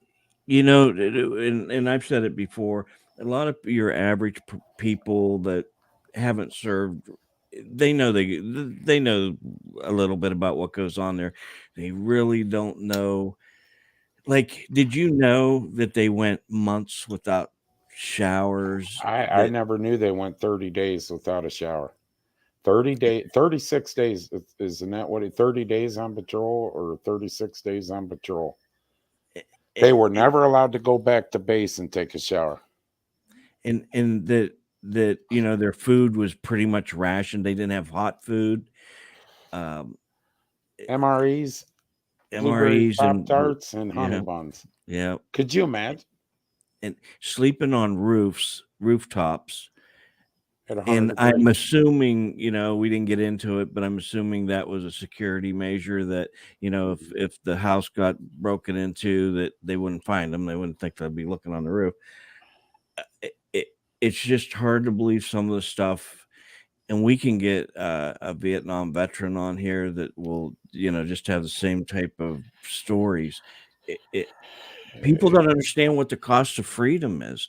And I've said it before, a lot of your average people that haven't served, they know a little bit about what goes on there. They really don't know. Like, did you know that they went months without showers? I never knew they went 30 days without a shower. 36 days, isn't that what 30 days on patrol or 36 days on patrol? They were never allowed to go back to base and take a shower. And that their food was pretty much rationed. They didn't have hot food. MREs, Pop-Tarts, and honey buns. Yeah. Could you imagine? And sleeping on rooftops. And I'm assuming, we didn't get into it, but I'm assuming that was a security measure that, if the house got broken into, that they wouldn't find them. They wouldn't think they'd be looking on the roof. It's just hard to believe some of the stuff. And we can get a Vietnam veteran on here that will, just have the same type of stories. People don't understand what the cost of freedom is.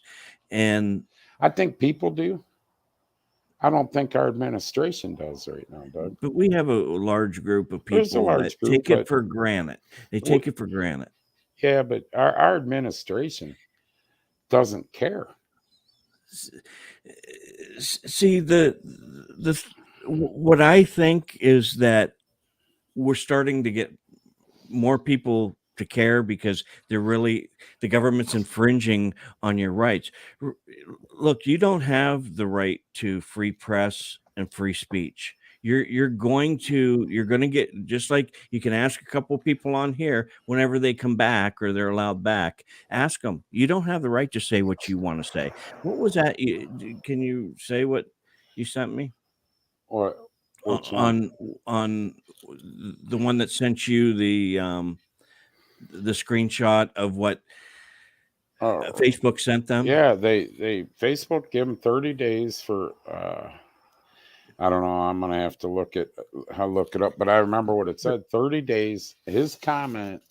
And I think people do. I don't think our administration does right now, Doug. But we have a large group of people that take it for granted. They take it for granted. Yeah, but our administration doesn't care. See, what I think is that we're starting to get more people to care because the government's infringing on your rights. Look, you don't have the right to free press and free speech. You're going to get, just like you can ask a couple people on here whenever they come back or they're allowed back, ask them. You don't have the right to say what you want to say. What was that? Can you say what you sent me? Or on the one that sent you the screenshot of what Facebook sent them? Yeah, they Facebook gave them 30 days for I don't know. I'm gonna have to look it up, but I remember what it said. 30 days. His comment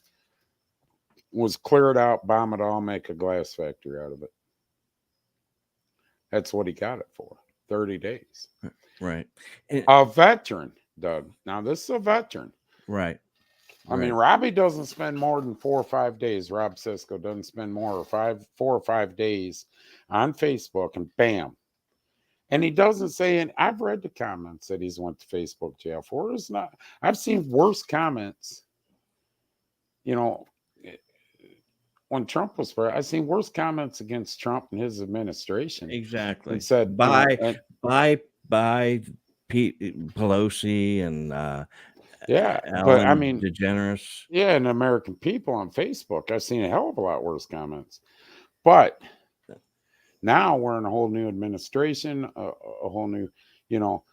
was clear it out, bomb it all, make a glass factory out of it. That's what he got it for. 30 days. Right. A veteran, Doug. Now this is a veteran. Right. I mean, Robbie doesn't spend more than 4 or 5 days. Rob Cisco doesn't spend 4 or 5 days on Facebook, and bam. And he doesn't say, and I've read the comments that he's went to Facebook jail for. It's not. I've seen worse comments. When Trump was president, I've seen worse comments against Trump and his administration. Exactly. And said, by Pete Pelosi and Alan, but I mean, DeGeneres. Yeah, and American people on Facebook, I've seen a hell of a lot worse comments. But Now we're in a whole new administration, a whole new, you know.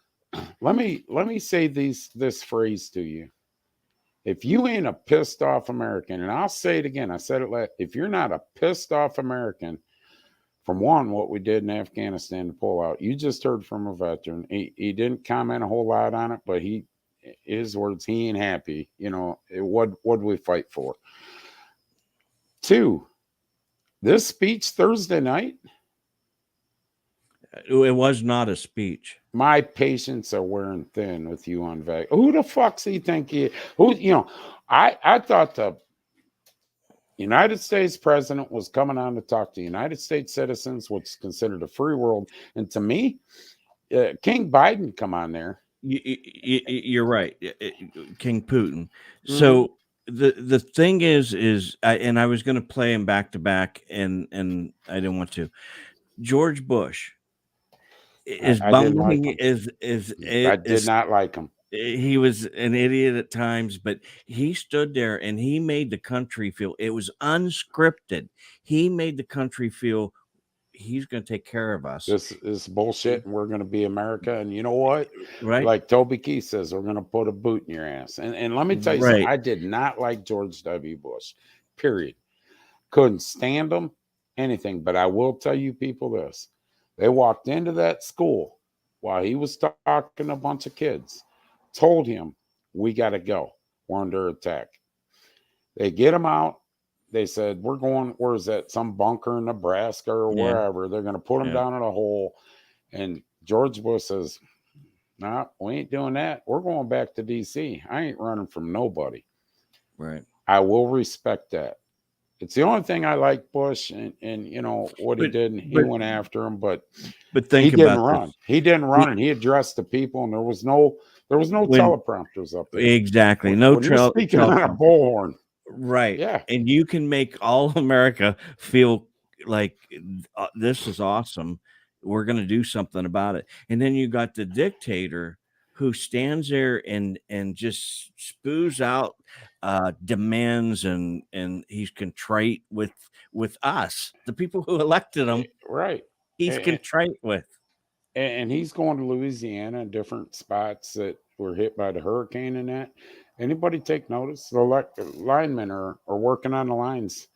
Let me say this phrase to you. If you ain't a pissed off American, and I'll say it again, I said it last, if you're not a pissed off American from what we did in Afghanistan to pull out, you just heard from a veteran. He didn't comment a whole lot on it, but his words, he ain't happy. You know, what we fight for? 2, this speech Thursday night, It was not a speech. my patience are wearing thin with you on vac. Who the fuck's he think he? Who, you know? I thought the United States president was coming on to talk to United States citizens, which is considered a free world, and to me, King Biden come on there. You're right, King Putin. So the thing is, and I was going to play him back to back, and I didn't want to. George Bush is bumbling. I did not like him. He was an idiot at times, but he stood there and he made the country feel it was unscripted. He made the country feel he's going to take care of us. This is bullshit, and we're going to be America. And you know what? Right? Like Toby Keith says, we're going to put a boot in your ass. And let me tell you something. I did not like George W. Bush, period. Couldn't stand him, anything. But I will tell you people this. They walked into that school while he was talking to a bunch of kids, told him, we got to go. We're under attack. They get him out. They said, we're going, where's that? Some bunker in Nebraska or wherever. They're going to put him down in a hole. And George Bush says, nah, we ain't doing that. We're going back to D.C. I ain't running from nobody. Right. I will respect that. It's the only thing I like Bush and you know what he did, and he went after him, but think he didn't about run. This. He didn't run, and he addressed the people, and there was no teleprompters up there. Exactly, speaking on a bullhorn. Right. Yeah. And you can make all America feel like this is awesome. We're going to do something about it. And then you got the dictator who stands there and just spews out demands, and he's contrite with us, the people who elected him. Right. He's contrite with. And he's going to Louisiana, different spots that were hit by the hurricane and that. Anybody take notice? The linemen are working on the lines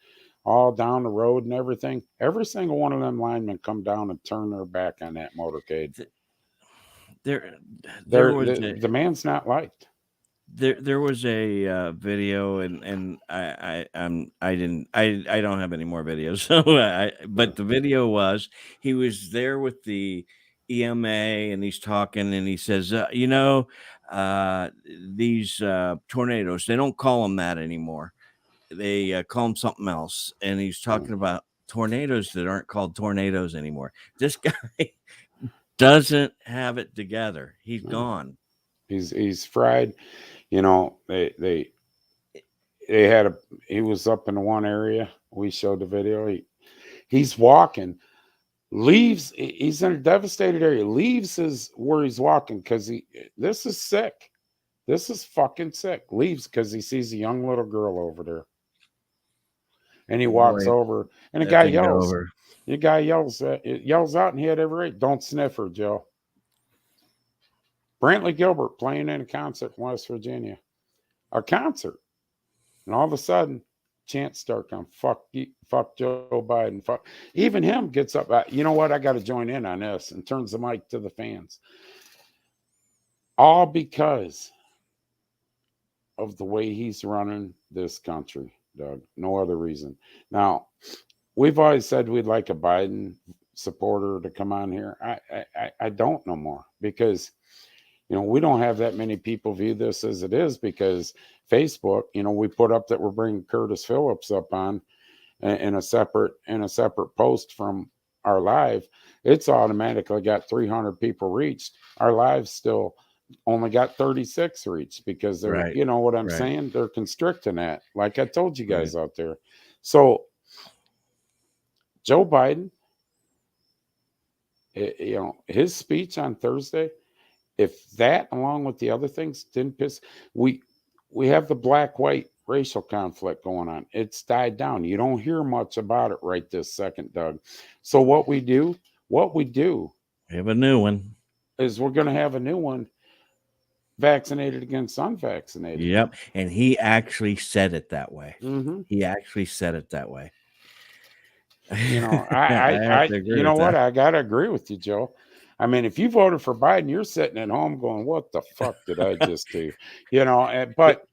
all down the road and everything. Every single one of them linemen come down and turn their back on that motorcade. The man's not liked. There was a video, and I don't have any more videos. So but the video was, he was there with the EMA, and he's talking, and he says, these tornadoes, they don't call them that anymore. They call them something else. And he's talking about tornadoes that aren't called tornadoes anymore. This guy doesn't have it together. He's gone. He's fried. You know, they had he was up in one area. We showed the video. He's walking, leaves. He's in a devastated area. Leaves where he's walking because this is sick. This is fucking sick. Leaves because he sees a young little girl over there. And he walks over, and the guy yells. The guy yells out, and he had every right. Don't sniff her, Joe. Brantley Gilbert playing in a concert in West Virginia. A concert. And all of a sudden, chants start coming. Fuck Joe Biden. Fuck. Even him gets up. You know what? I got to join in on this, and turns the mic to the fans. All because of the way he's running this country, Doug. No other reason. Now, we've always said we'd like a Biden supporter to come on here. I don't no more, because we don't have that many people view this as it is, because Facebook, we put up that we're bringing Curtis Phillips up on in a separate post from our live. It's automatically got 300 people reached. Our live still only got 36 reached, because they're, right. You know what I'm saying? They're constricting that, like I told you guys out there. So Joe Biden, his speech on Thursday, if that, along with the other things, didn't piss, we have the black-white racial conflict going on. It's died down. You don't hear much about it right this second, Doug. So what we do We have a new one. is we're going to have a new one, vaccinated against unvaccinated. Yep. And he actually said it that way. Mm-hmm. He actually said it that way. You know, have to agree you know with what? that. I got to agree with you, Joe. I mean, if you voted for Biden, you're sitting at home going, what the fuck did I just do? You know, but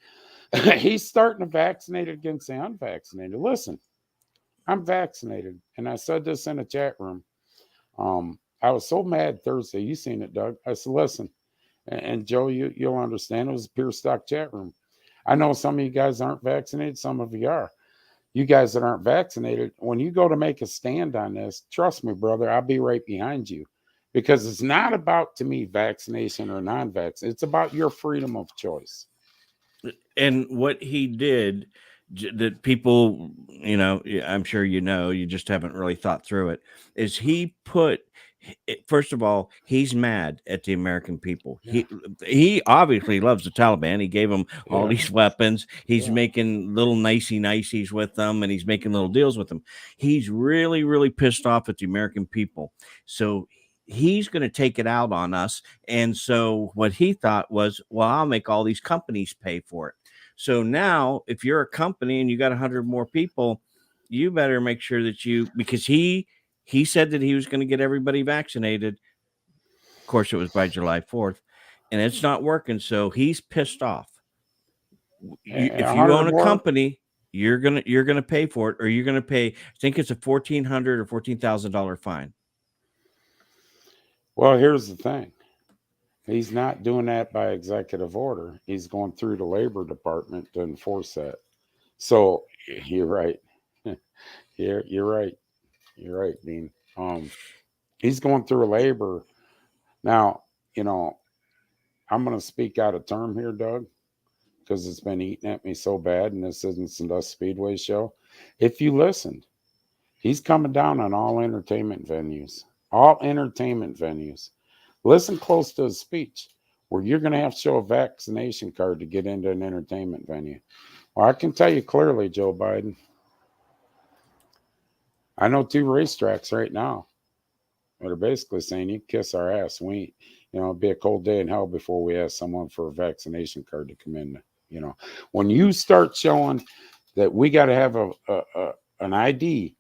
he's starting to vaccinate against the unvaccinated. Listen, I'm vaccinated. And I said this in a chat room. I was so mad Thursday. You seen it, Doug. I said, listen, and Joe, you'll understand. It was a pure stock chat room. I know some of you guys aren't vaccinated. Some of you are. You guys that aren't vaccinated, when you go to make a stand on this, trust me, brother, I'll be right behind you. Because it's not about, to me, vaccination or non-vaccine. It's about your freedom of choice. And what he did that people, you know, I'm sure you know, you just haven't really thought through it, is he put, first of all, he's mad at the American people. Yeah. He obviously loves the Taliban. He gave them all Yeah. these weapons. He's Yeah. making little nicey-niceys with them, and he's making little deals with them. He's really, really pissed off at the American people. So he's going to take it out on us. And so what he thought was, well, I'll make all these companies pay for it. So now if you're a company and you got 100 more people, you better make sure that because he said that he was going to get everybody vaccinated. Of course, it was by July 4th, and it's not working. So he's pissed off. If you own a company, you're gonna pay for it, or you're gonna pay. I think it's a $1,400 or $14,000 fine. Well, here's the thing. He's not doing that by executive order. He's going through the Labor Department to enforce that. So you're right. You're right. You're right, Dean. He's going through a labor. Now, you know, I'm going to speak out of term here, Doug, because it's been eating at me so bad, and this isn't some Dust Speedway show. If you listened, he's coming down on all entertainment venues. All entertainment venues. Listen close to his speech, where you're going to have to show a vaccination card to get into an entertainment venue. Well, I can tell you clearly, Joe Biden, I know 2 racetracks right now that are basically saying, you kiss our ass. We ain't, you know, it'd be a cold day in hell before we ask someone for a vaccination card to come in. You know, when you start showing that we got to have an ID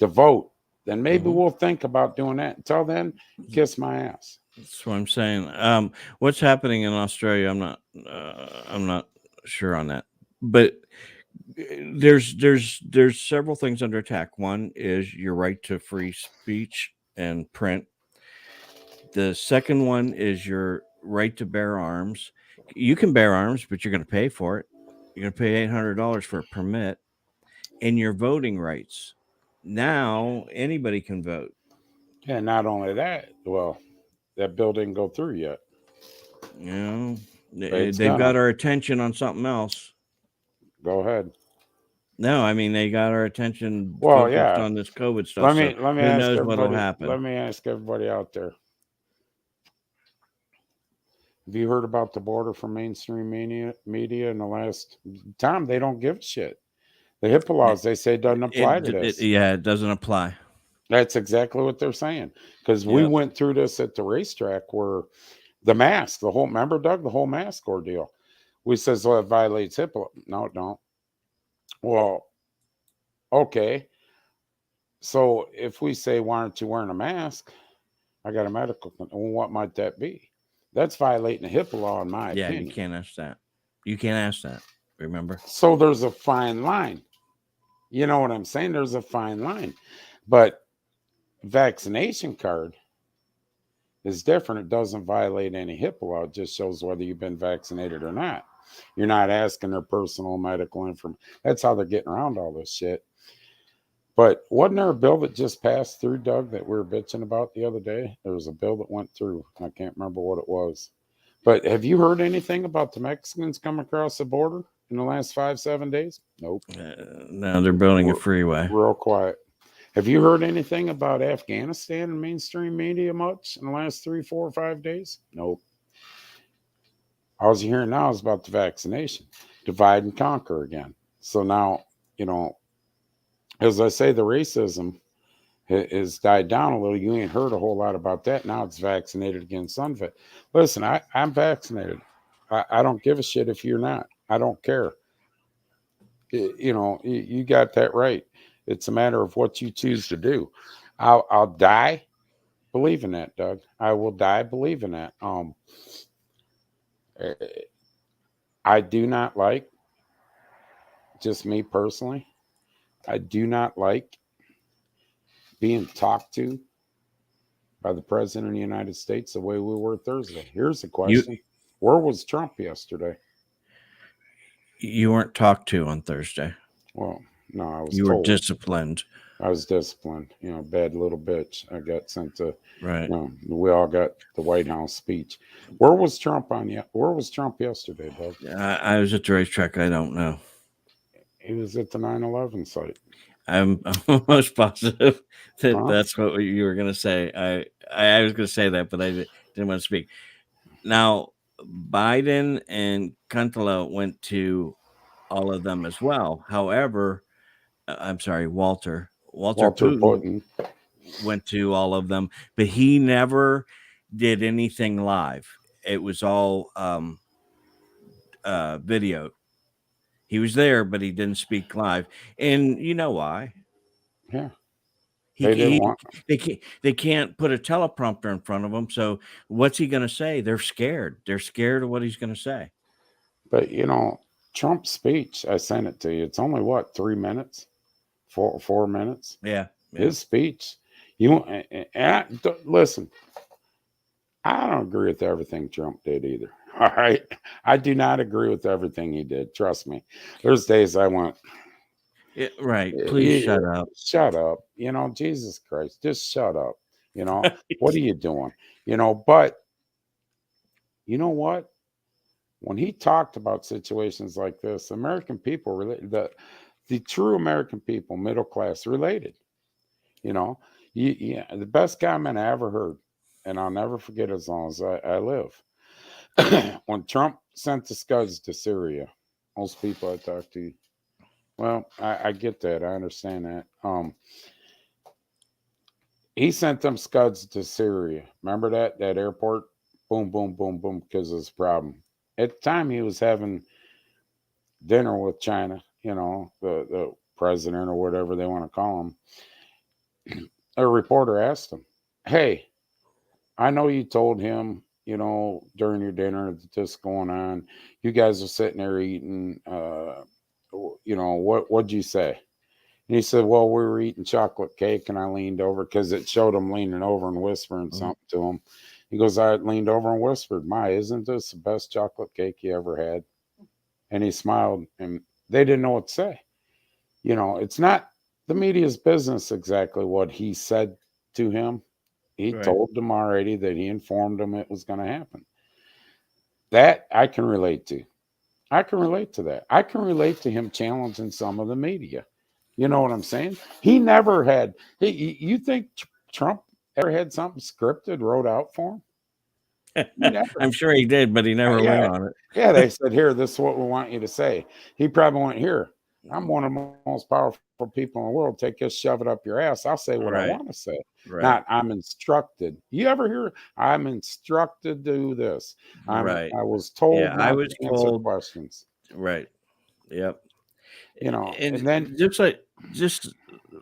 to vote, then maybe we'll think about doing that. Until then, kiss my ass. That's what I'm saying. What's happening in Australia? I'm not sure on that, but there's several things under attack. One is your right to free speech and print. The second one is your right to bear arms. You can bear arms, but you're going to pay for it. You're going to pay $800 for a permit. And your voting rights. Now anybody can vote. Yeah, not only that, well, that bill didn't go through yet. You know, they've got our attention on something else. Go ahead. No, I mean, they got our attention focused on this COVID stuff. Let me who ask knows what'll happen. Let me ask everybody out there. Have you heard about the border from mainstream media in the last time? They don't give a shit. The HIPAA laws, they say, doesn't apply to this. It doesn't apply. That's exactly what they're saying. Because we went through this at the racetrack where the mask, remember, Doug, the whole mask ordeal. We says, well, it violates HIPAA. No, it don't. Well, okay. So if we say, why aren't you wearing a mask? I got a medical. Well, what might that be? That's violating the HIPAA law, in my opinion. Yeah, you can't ask that. You can't ask that. Remember? So there's a fine line. You know what I'm saying? There's a fine line. But vaccination card is different. It doesn't violate any HIPAA law. It just shows whether you've been vaccinated or not. You're not asking their personal medical information. That's how they're getting around all this shit. But wasn't there a bill that just passed through, Doug, that we were bitching about the other day? There was a bill that went through. I can't remember what it was. But have you heard anything about the Mexicans coming across the border in the last 5-7 days? Nope. No, they're building a freeway. Real quiet. Have you heard anything about Afghanistan in mainstream media much in the last 3, 4, or 5 days? Nope. All you're hearing now is about the vaccination. divide and conquer again. So now, as I say, the racism has died down a little. You ain't heard a whole lot about that. Now it's vaccinated against unvaccinated. Listen, I'm vaccinated. I don't give a shit if you're not. I don't care. You got that right. It's a matter of what you choose to do. I'll die believing that, Doug. I will die believing that. I do not like, just me personally, I do not like being talked to by the President of the United States the way we were Thursday. Here's the question. Where was Trump yesterday? You weren't talked to on Thursday. Well, no, I was You told. were disciplined. I was disciplined. Bad little bitch. I got sent to, right. We all got the White House speech. Where was Trump Where was Trump yesterday, Doug? I was at the racetrack. I don't know. He was at the 9/11 site. I'm almost positive that that's what you were going to say. I was going to say that, but I didn't want to speak. Now, Biden and Kuntala went to all of them as well. However, I'm sorry, Walter Putin went to all of them, but he never did anything live. It was all video. He was there, but he didn't speak live. And you know why? Yeah. They can't put a teleprompter in front of him. So what's he going to say? They're scared. They're scared of what he's going to say. But, Trump's speech, I sent it to you. It's only, 3 minutes? 4 minutes? Yeah. His speech. Listen, I don't agree with everything Trump did either. All right. I do not agree with everything he did. Trust me. There's days I went. Yeah, right. Please shut up. Shut up. Jesus Christ. Just shut up. What are you doing? But you know what? When he talked about situations like this, American people related, the true American people, middle class, related. The best comment I ever heard, and I'll never forget as long as I live. When Trump sent the Scuds to Syria, most people I talked to, well, I get that. I understand that. He sent them Scuds to Syria. Remember that airport? Boom, boom, boom, boom, because of this problem. At the time, he was having dinner with China, the president or whatever they want to call him. A reporter asked him, hey, I know you told him, during your dinner that this going on, you guys are sitting there eating, what'd you say? And he said, well, we were eating chocolate cake, and I leaned over because it showed him leaning over and whispering something to him. He goes, I leaned over and whispered, isn't this the best chocolate cake you ever had? And he smiled, and they didn't know what to say. It's not the media's business exactly what he said to him. He told them already that he informed them it was going to happen. That I can relate to. I can relate to that. I can relate to him challenging some of the media. You know what I'm saying? He never had. You think Trump ever had something scripted wrote out for him? I'm sure he did, but he never went on it. Yeah, they said, here, this is what we want you to say. He probably went, here, I'm one of the most powerful people in the world. Take this, shove it up your ass. I'll say what I want to say. Right. Not, I'm instructed. You ever hear, I'm instructed to do this. I was told I was to answer questions. Right. Yep. And then just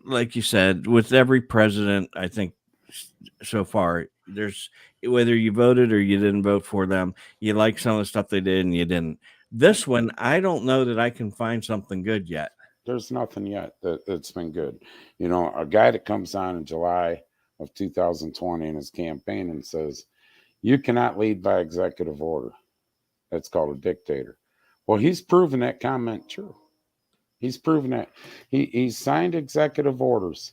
like you said, with every president, I think so far, there's whether you voted or you didn't vote for them, you like some of the stuff they did and you didn't. This one, I don't know that I can find something good yet. There's nothing yet that's been good. A guy that comes on in July of 2020 in his campaign and says, you cannot lead by executive order. That's called a dictator. Well, he's proven that comment true. He's proven that. He signed executive orders.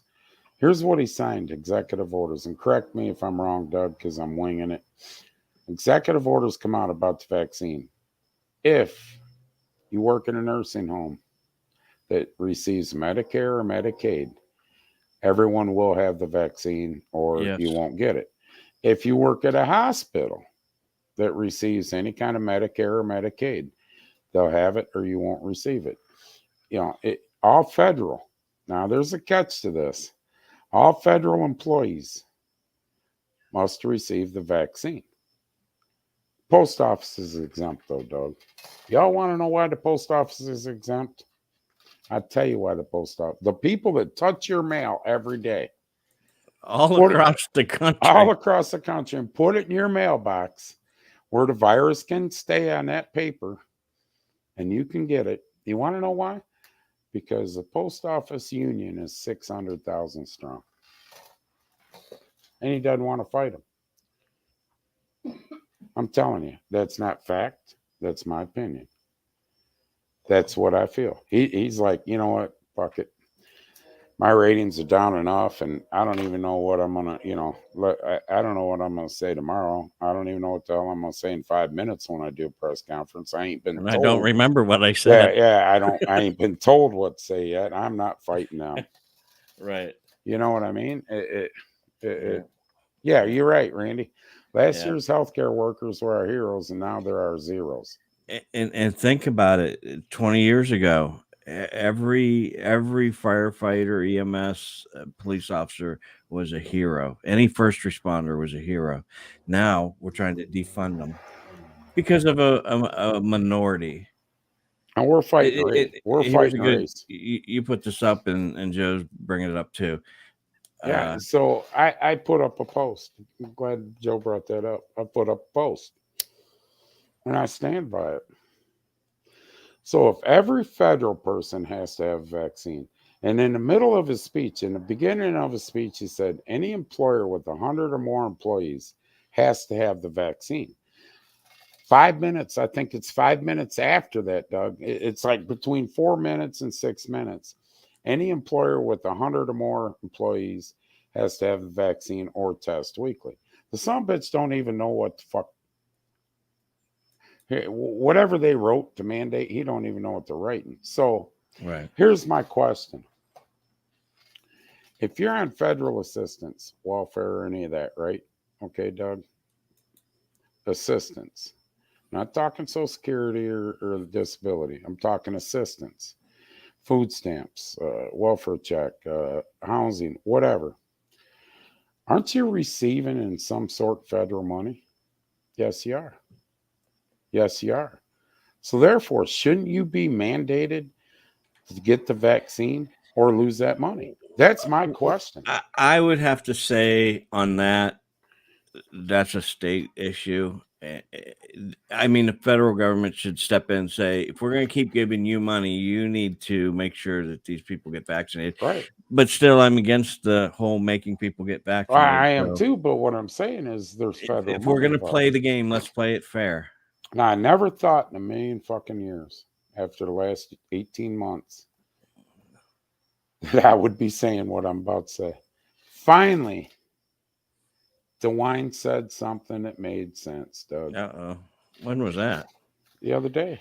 Here's what he signed, executive orders. And correct me if I'm wrong, Doug, because I'm winging it. Executive orders come out about the vaccine. If you work in a nursing home that receives Medicare or Medicaid, everyone will have the vaccine or you won't get it. If you work at a hospital that receives any kind of Medicare or Medicaid, They'll have it or you won't receive it. You know, all federal. Now, there's a catch to this. All federal employees must receive the vaccine. Post office is exempt, though, Doug. Y'all want to know why the post office is exempt? I'll tell you why the post office. The people that touch your mail every day. All across the country. All across the country, and put it in your mailbox where the virus can stay on that paper and you can get it. You want to know why? Because the post office union is 600,000 strong. And he doesn't want to fight them. I'm telling you, that's not fact. That's my opinion. That's what I feel. He's like, you know what? Fuck it. My ratings are down enough, and I don't even know what I'm going to, you know, I don't know what I'm going to say tomorrow. I don't even know what the hell I'm going to say in 5 minutes when I do a press conference. I ain't been told. I don't remember what I said. Yeah, I ain't been told what to say yet. I'm not fighting them. Right. You know what I mean? Yeah, you're right, Randy. Last year's healthcare workers were our heroes, and now there are zeros. And think about it. 20 years ago, every firefighter, EMS, police officer was a hero. Any first responder was a hero. Now we're trying to defund them because of a minority. And we're fighting. We're fighting race. You put this up, and Joe's bringing it up too. Yeah. So I put up a post. I'm glad Joe brought that up. I put up a post, and I stand by it. So if every federal person has to have a vaccine, and in the middle of his speech, in the beginning of his speech, he said any employer with 100 or more employees has to have the vaccine. 5 minutes, I think it's 5 minutes after that, Doug. It's like between 4 minutes and 6 minutes. Any employer with 100 or more employees has to have the vaccine or test weekly. The son of a bitch don't even know what the fuck. Whatever they wrote to mandate, he don't even know what they're writing. So here's my question. If you're on federal assistance, welfare, or any of that, right? Okay, Doug? Assistance. Not talking Social Security or disability. I'm talking assistance. Food stamps, welfare check, housing, whatever. Aren't you receiving in some sort federal money? Yes, you are. Yes, you are. So therefore, shouldn't you be mandated to get the vaccine or lose that money? That's my question. I would have to say on that, that's a state issue. I mean, the federal government should step in and say, if we're going to keep giving you money, you need to make sure that these people get vaccinated. Right. But still, I'm against the whole making people get vaccinated. Well, I am too, but what I'm saying is there's federal if we're going to money play the game, let's play it fair. Now, I never thought in a million fucking years, after the last 18 months, that I would be saying what I'm about to say. Finally, DeWine said something that made sense, Doug. Uh-oh. When was that? The other day.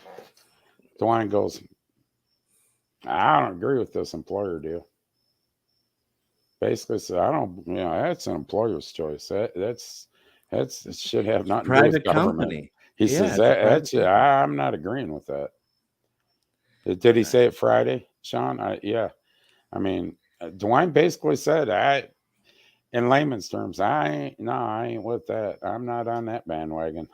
DeWine goes, I don't agree with this employer deal. Basically said, that's an employer's choice. That should have nothing to do with government. Company. He says I'm not agreeing with that. Did he say it Friday, Sean? Yeah. I mean, DeWine basically said, in layman's terms, I ain't with that. I'm not on that bandwagon.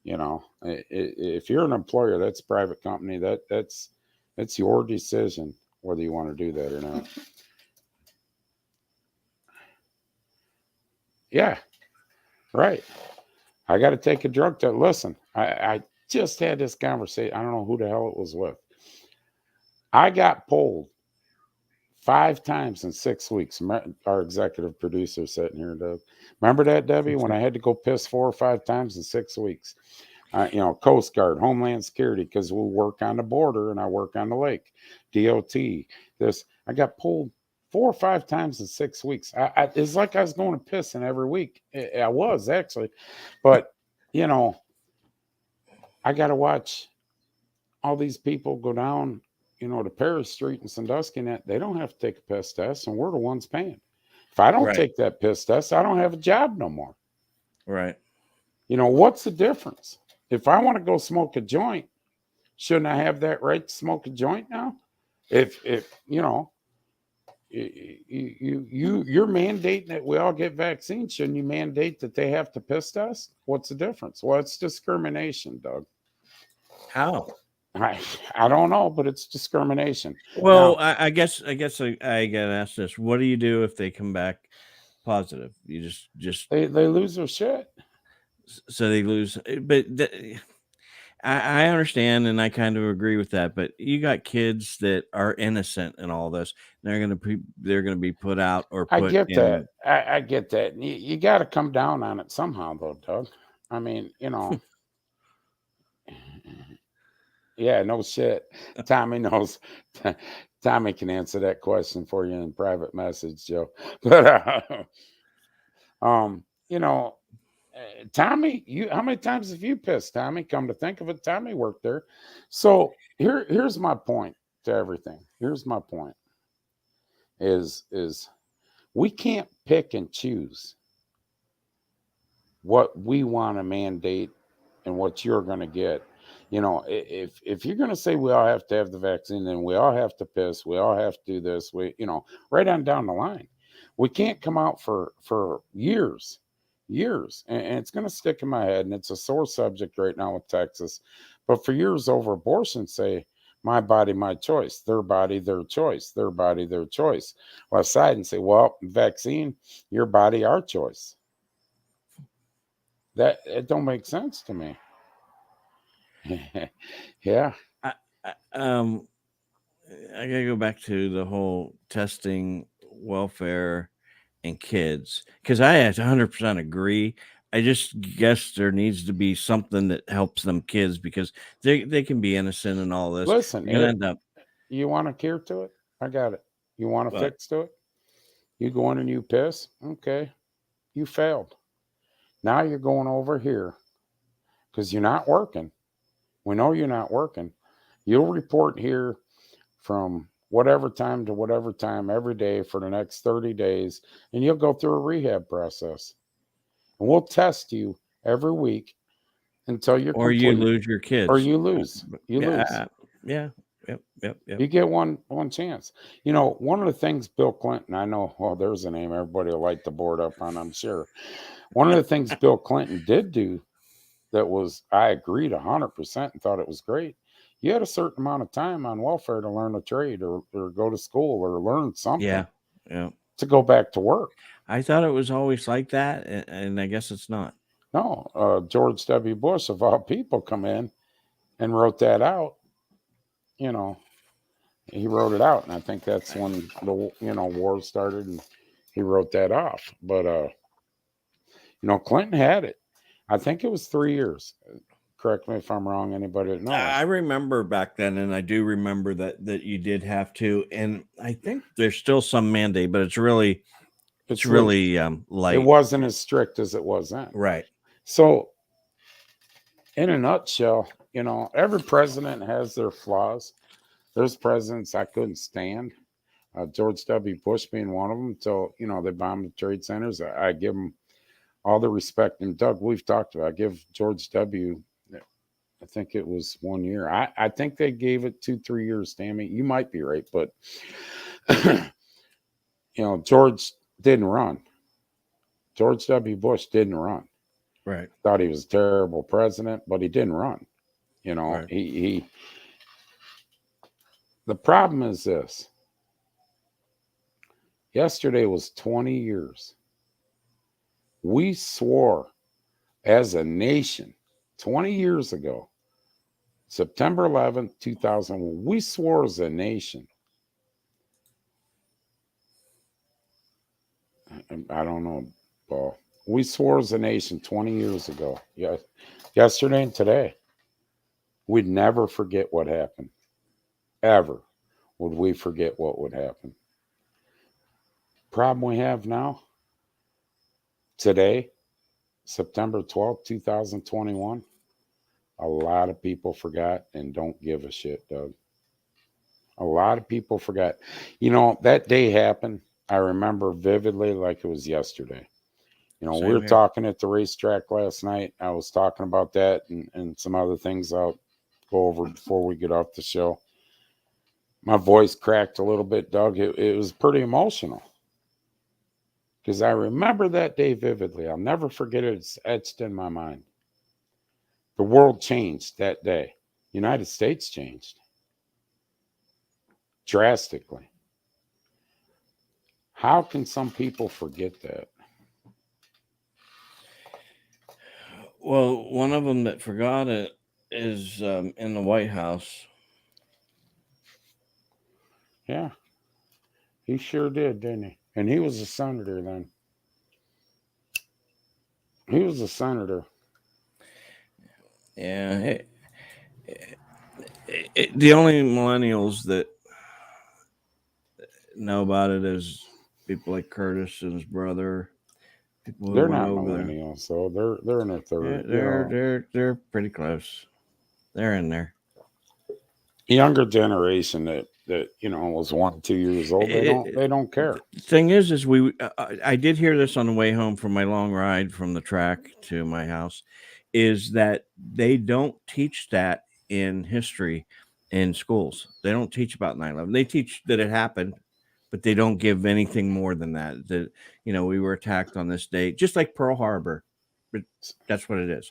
You know, if you're an employer, that's a private company. That's your decision whether you want to do that or not. Yeah, right. I got to take a drug test. Listen, I just had this conversation. I don't know who the hell it was with. I got polled 5 times in 6 weeks. Our executive producer sitting here, Doug. Remember that, Debbie, when I had to go piss 4 or 5 times in 6 weeks? Coast Guard, Homeland Security, because we work on the border and I work on the lake. DOT, I got pulled 4 or 5 times in 6 weeks. It's like I was going to piss in every week. I was actually, but I got to watch all these people go down, to Paris Street and Sandusky, and they don't have to take a piss test, and we're the ones paying. If I don't take that piss test, I don't have a job no more. Right. What's the difference? If I want to go smoke a joint, Shouldn't I have that right to smoke a joint now? If you know, you're mandating that we all get vaccines, shouldn't you mandate that they have to piss test? What's the difference? Well, it's discrimination, Doug. How? I don't know, but it's discrimination. Well, Now, I guess I gotta ask this: what do you do if they come back positive? You just they lose their shit. so they lose. But I understand, and I kind of agree with that. But you got kids that are innocent in all this. They're gonna be put out or I put get in. that. I get that. You got to come down on it somehow, though, Doug. I mean, you know. Yeah, no shit. Tommy knows. Tommy can answer that question for you in private message, Joe. But you know, Tommy, how many times have you pissed, Tommy? Come to think of it, Tommy worked there. So here's my point to everything. Here's my point. Is we can't pick and choose what we want to mandate and what you're going to get. You know, if you're going to say we all have to have the vaccine, then we all have to piss, we all have to do this, you know, right on down the line. We can't come out for years, and it's going to stick in my head, and it's a sore subject right now with Texas. But for years over abortion, say, my body, my choice, their body, their choice, their body, their choice. Left side and say, well, vaccine, your body, our choice. That it don't make sense to me. Yeah. I gotta go back to the whole testing, welfare, and kids, because I 100% agree. I just guess there needs to be something that helps them kids, because they can be innocent and all this. Listen, You're gonna end up. You want a cure to it? I got it. You want a What? fix to it? You go in and you piss? Okay. You failed. Now you're going over here because you're not working. We know you're not working. You'll report here from whatever time to whatever time every day for the next 30 days, and you'll go through a rehab process. And we'll test you every week until you're Or complete. you lose your kids. Or you lose. You lose. Yeah. Yep. You get one chance. You know, one of the things Bill Clinton, I know, well, there's a name everybody will light the board up on, I'm sure. One of the things Bill Clinton did do that was, I agreed 100% and thought it was great. You had a certain amount of time on welfare to learn a trade or go to school or learn something. Yeah. To go back to work. I thought it was always like that, and I guess it's not. No, George W. Bush, of all people, come in and wrote that out. You know, he wrote it out, and I think that's when the war started, and he wrote that off. But Clinton had it. I think it was 3 years. Correct me if I'm wrong. Anybody that knows? I remember back then, and I do remember that you did have to, and I think there's still some mandate, but it's really light. It wasn't as strict as it was then. Right. So, in a nutshell, every president has their flaws. There's presidents I couldn't stand. George W. Bush being one of them. Until they bombed the trade centers. I give them all the respect. And Doug, we've talked about. I give George W. I think it was 1 year. I think they gave it 2-3 years, Tammy. You might be right, but George didn't run. George W. Bush didn't run. Right. Thought he was a terrible president, but he didn't run. Right. He the problem is this. Yesterday was 20 years. We swore as a nation 20 years ago, September 11th, 2001, we swore as a nation. I don't know, Paul. We swore as a nation 20 years ago. Yeah, yesterday and today. We'd never forget what happened. Ever would we forget what would happen. Problem we have now, today, September 12th, 2021, a lot of people forgot and don't give a shit, Doug. A lot of people forgot. That day happened, I remember vividly like it was yesterday. We were talking at the racetrack last night. I was talking about that and some other things out go over before we get off the show. My voice cracked a little bit, Doug. It was pretty emotional because I remember that day vividly. I'll never forget it. It's etched in my mind. The world changed that day. United States changed drastically. How can some people forget that? Well, one of them that forgot it is in the White House. Yeah, he sure did, didn't he? And he was a senator then. He was a senator. Yeah. The only millennials that know about it is people like Curtis and his brother. People who They're went not over millennials, so they're in their there. third. They're pretty close. They're in there. Younger generation that was 1, 2 years old. They don't care. The thing is I did hear this on the way home from my long ride from the track to my house, is that they don't teach that in history in schools. They don't teach about 9/11. They teach that it happened, but they don't give anything more than that. That we were attacked on this date, just like Pearl Harbor. But that's what it is.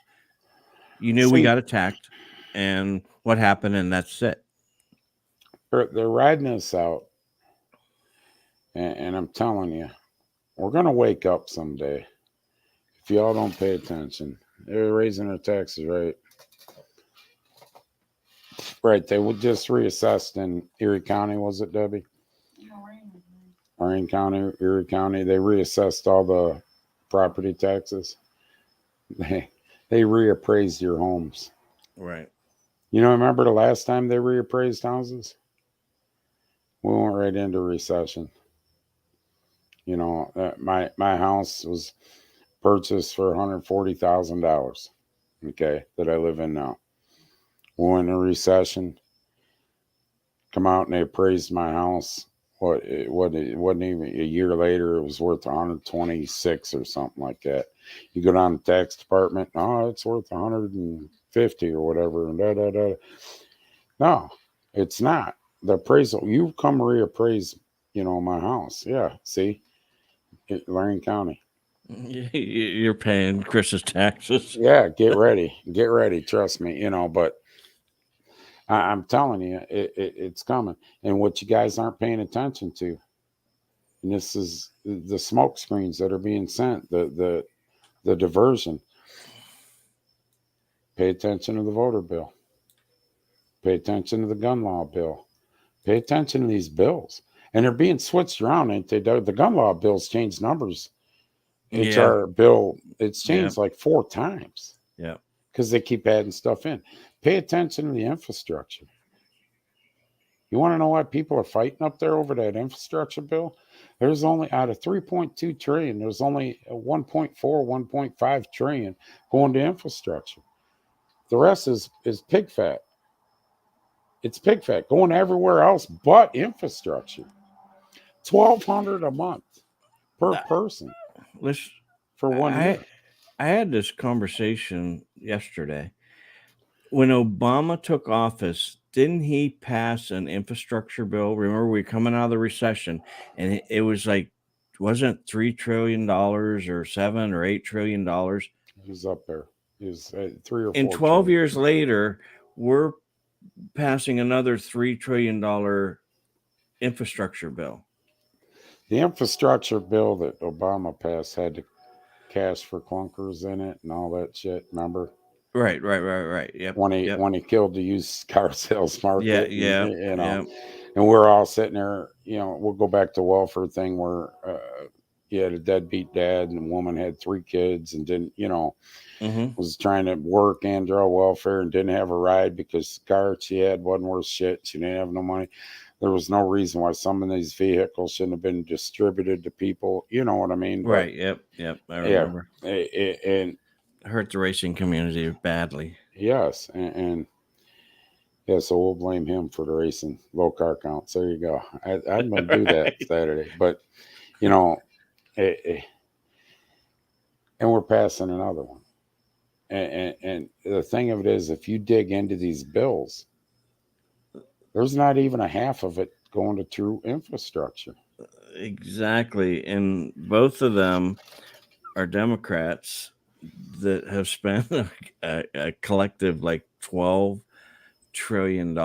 You knew we got attacked, and what happened, and that's it. They're riding us out, and I'm telling you, we're gonna wake up someday if y'all don't pay attention. They're raising their taxes, right? Right. They would just reassessed in Erie County, was it, Debbie? Lorraine County, Erie County. They reassessed all the property taxes. They reappraised your homes. Right. Remember the last time they reappraised houses? We went right into recession. My house was purchased for $140,000. Okay, that I live in now. We went into recession. Come out and they appraised my house. It wasn't even a year later. It was worth 126 or something like that. You go down to the tax department. Oh, it's worth 150 or whatever. And No, it's not. The appraisal, you come reappraise, my house. Yeah, see, Lorraine County. You're paying Chris's taxes. Yeah, get ready. Trust me, but I'm telling you, it's coming. And what you guys aren't paying attention to, and this is the smoke screens that are being sent, the diversion. Pay attention to the voter bill. Pay attention to the gun law bill. Pay attention to these bills. And they're being switched around, ain't they? The gun law bills changed numbers. HR bill, it's changed like 4 times. Yeah. Because they keep adding stuff in. Pay attention to the infrastructure. You want to know why people are fighting up there over that infrastructure bill? There's only, out of 3.2 trillion, there's only 1.4, 1.5 trillion going to infrastructure. The rest is pig fat. It's pig fat going everywhere else but infrastructure. $1,200 a month per person. Listen, for 1 year. I had this conversation yesterday. When Obama took office, didn't he pass an infrastructure bill? Remember, we were coming out of the recession, and it was like, wasn't it $3 trillion or $7 or $8 trillion? It was up there. It was 3 or 4. And 12 years later, we're passing another $3 trillion infrastructure bill. The infrastructure bill that Obama passed had the cash for clunkers in it and all that shit. Remember? Right. Yep. When he killed the used car sales market. Yeah. And we're all sitting there. We'll go back to welfare thing where you had a deadbeat dad and the woman had 3 kids and didn't, was trying to work and draw welfare and didn't have a ride because the car she had wasn't worth shit. She didn't have no money. There was no reason why some of these vehicles shouldn't have been distributed to people. You know what I mean? Right. Yep. I remember. And hurt the racing community badly. Yes. And so we'll blame him for the racing low car counts. There you go. I'm going to do that Saturday. But, and we're passing another one. And the thing of it is, if you dig into these bills, there's not even a half of it going to true infrastructure. Exactly. And both of them are Democrats that have spent a collective like $12 trillion.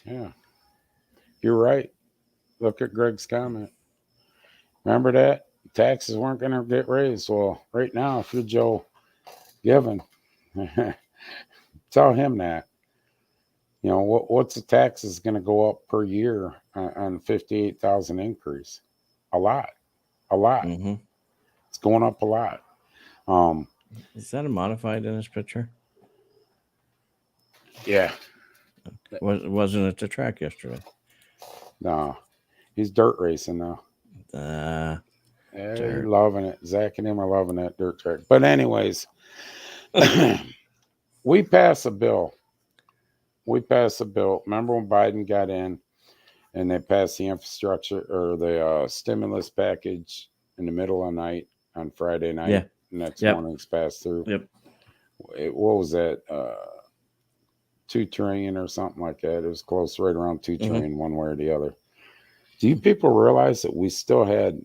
Yeah, you're right. Look at Greg's comment. Remember that? Taxes weren't going to get raised. Well, right now, if you're Joe Given, tell him that. You know, what's the taxes going to go up per year on 58,000 increase? A lot. A lot. Mm-hmm. It's going up a lot. Is that a modified in this picture? Yeah. Wasn't it the track yesterday? No. He's dirt racing now. Dirt. They're loving it. Zach and him are loving that dirt track. But anyways, we passed a bill. Remember when Biden got in and they passed the infrastructure or the stimulus package in the middle of the night on Friday night? Yeah. Next morning's passed through. Yep. What was that? 2 trillion or something like that. It was close, right around 2 trillion, one way or the other. Do you people realize that we still had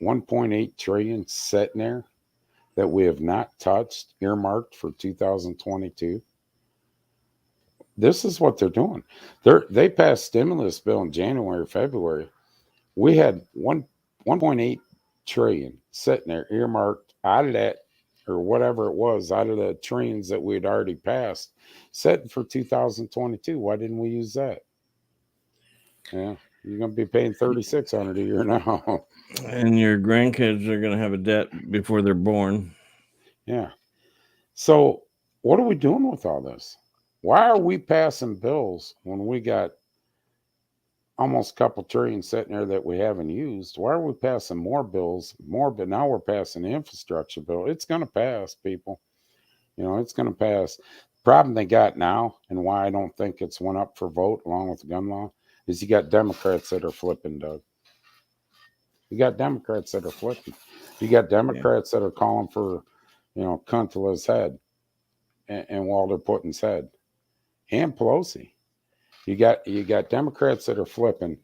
1.8 trillion sitting there that we have not touched, earmarked for 2022? This is what they're doing. They passed stimulus bill in January, February. We had 1.8 trillion sitting there earmarked out of that, or whatever it was, out of the trillions that we had already passed, set for 2022. Why didn't we use that? Yeah, you're going to be paying $3,600 a year now. And your grandkids are going to have a debt before they're born. Yeah. So what are we doing with all this? Why are we passing bills when we got almost a couple trillion sitting there that we haven't used? Why are we passing more bills? But now we're passing the infrastructure bill. It's going to pass, people. You know, it's going to pass. The problem they got now, and why I don't think it's went up for vote along with the gun law, is you got Democrats that are flipping, Doug. You got Democrats that are flipping. You got Democrats that are calling for, Cuntla's head and Walter Putin's head. And Pelosi. You got Democrats that are flipping.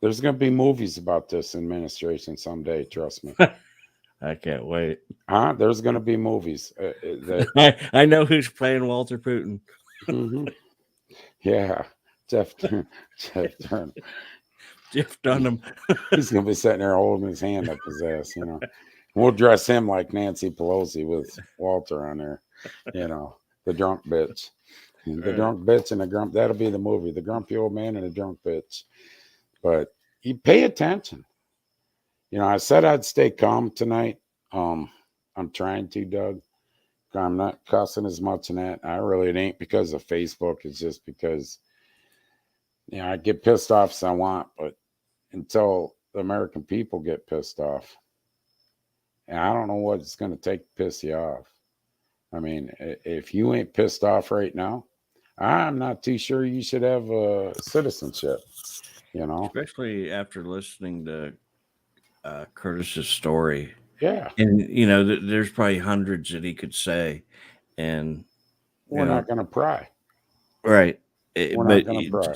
There's going to be movies about this administration someday, trust me. I can't wait. There's going to be movies. I know who's playing Walter Putin. Mm-hmm. Yeah, Jeff Dunham. Jeff Dunham. He's going to be sitting there holding his hand up his ass, We'll dress him like Nancy Pelosi with Walter on there, the drunk bitch. The drunk bitch and the grump. That'll be the movie. The grumpy old man and the drunk bitch. But you pay attention. I said I'd stay calm tonight. I'm trying to, Doug. I'm not cussing as much in that. It ain't because of Facebook. It's just because, I get pissed off as I want. But until the American people get pissed off, and I don't know what it's going to take to piss you off. I mean, if you ain't pissed off right now, I'm not too sure you should have citizenship, Especially after listening to Curtis's story. Yeah. And, there's probably hundreds that he could say. And we're not going to pry. Right. We're not going to pry.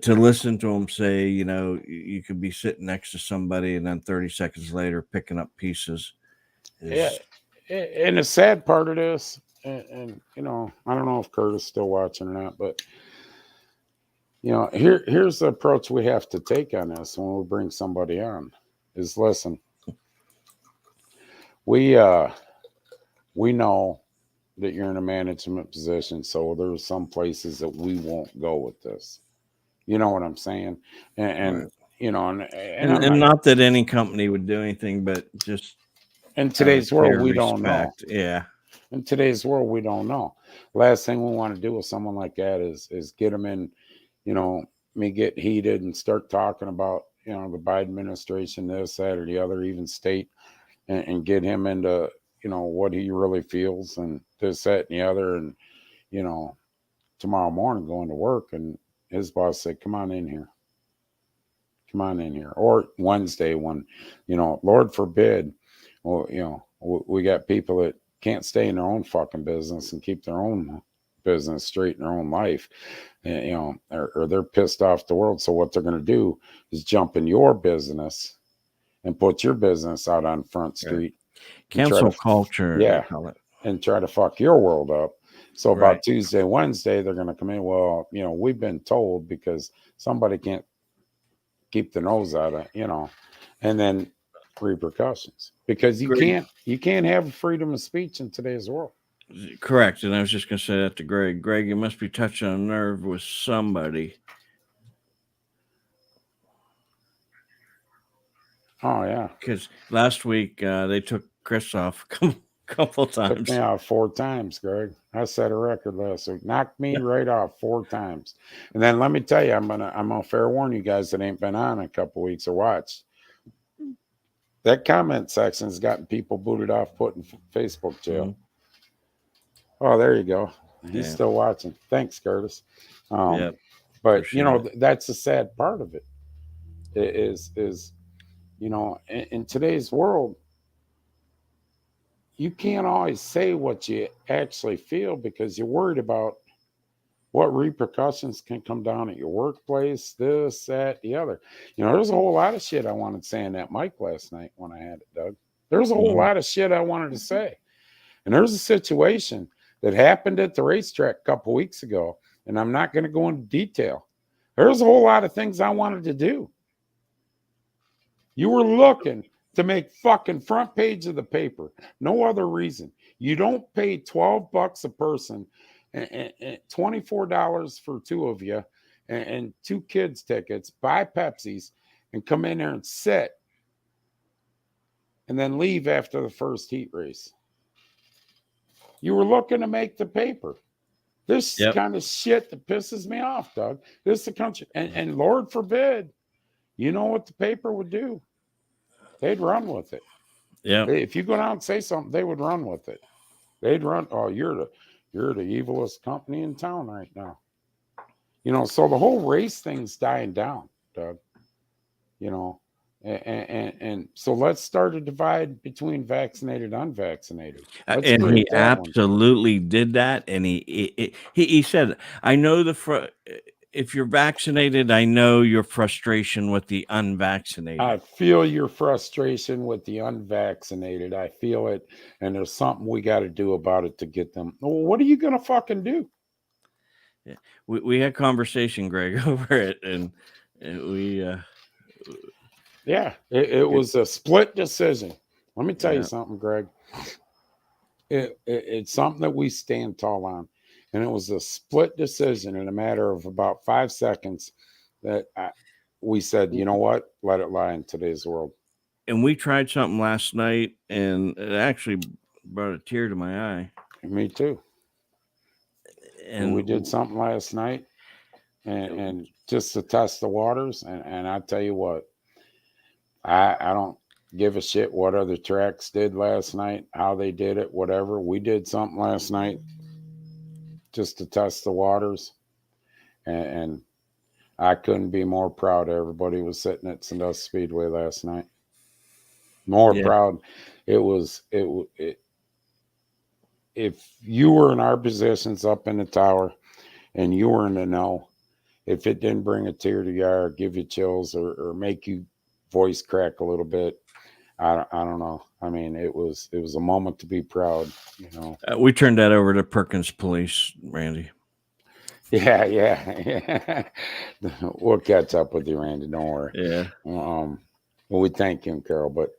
To listen to him say, you could be sitting next to somebody and then 30 seconds later picking up pieces. Yeah. And the sad part of this, and I don't know if Curtis is still watching or not, but here's the approach we have to take on this when we bring somebody on is listen. We know that you're in a management position, so there's some places that we won't go with this. You know what I'm saying? And right. and not that any company would do anything, but just in today's world, we don't know. Yeah. In today's world, we don't know. Last thing we want to do with someone like that is get them in, me get heated and start talking about, the Biden administration, this, that, or the other, even state, and get him into, what he really feels and this, that, and the other. And, tomorrow morning going to work and his boss said, come on in here. Or Wednesday when, Lord forbid, well, we got people that can't stay in their own fucking business and keep their own business straight in their own life, and, or they're pissed off the world. So what they're going to do is jump in your business and put your business out on Front Street. Cancel culture. Yeah. They call it. And try to fuck your world up. So about Right. Tuesday, Wednesday, they're going to come in. Well, we've been told because somebody can't keep the nose out of, and then repercussions, because you can't have freedom of speech in today's world. Correct. And I was just going to say that to Greg. Greg, you must be touching a nerve with somebody. Oh, yeah. Because last week they took Chris off a couple times. Took me off 4 times, Greg. I set a record last week. Knocked me right off 4 times. And then let me tell you, I'm gonna fair warn you guys that ain't been on a couple weeks or watched. That comment section's gotten people booted off, put in Facebook jail. Mm-hmm. Oh, there you go. He's still watching. Thanks, Curtis. But sure. that's the sad part of it. Is in today's world, you can't always say what you actually feel because you're worried about what repercussions can come down at your workplace, this, that, the other. There's a whole lot of shit I wanted to say in that mic last night when I had it, Doug. There's a whole lot of shit I wanted to say. And there's a situation that happened at the racetrack a couple weeks ago, and I'm not going to go into detail. There's a whole lot of things I wanted to do. You were looking to make fucking front page of the paper. No other reason. You don't pay $12 a person and $24 for 2 of you and 2 kids tickets, buy Pepsis, and come in there and sit and then leave after the first heat race. You were looking to make the paper. This kind of shit that pisses me off, Doug. This is the country. And Lord forbid, you know what the paper would do? They'd run with it. Yeah. If you go down and say something, they would run with it. They'd run. Oh, you're the evilest company in town right now. So the whole race thing's dying down, Doug. And so let's start a divide between vaccinated and unvaccinated. And he absolutely did that. And he said, I know if you're vaccinated, I know your frustration with the unvaccinated. I feel your frustration with the unvaccinated. I feel it. And there's something we got to do about it to get them. Well, what are you going to fucking do? Yeah. We had conversation, Greg, over it. And we... it was a split decision. Let me tell you something, Greg. It's something that we stand tall on. And it was a split decision in a matter of about 5 seconds that we said, you know what? Let it lie in today's world. And we tried something last night, and it actually brought a tear to my eye. Me too. And we did something last night and just to test the waters. And I tell you what, I don't give a shit what other tracks did last night, how they did it, whatever. We did something last night just to test the waters, and I couldn't be more proud. Everybody was sitting at Sandusky Speedway last night. More proud. If you were in our positions up in the tower and you were in the know, if it didn't bring a tear to your eye or give you chills or make you voice crack a little bit, I don't know. I mean, it was a moment to be proud, we turned that over to Perkins Police, Randy. Yeah. We'll catch up with you, Randy. Don't worry. Yeah. Well, we thank him, Carol. But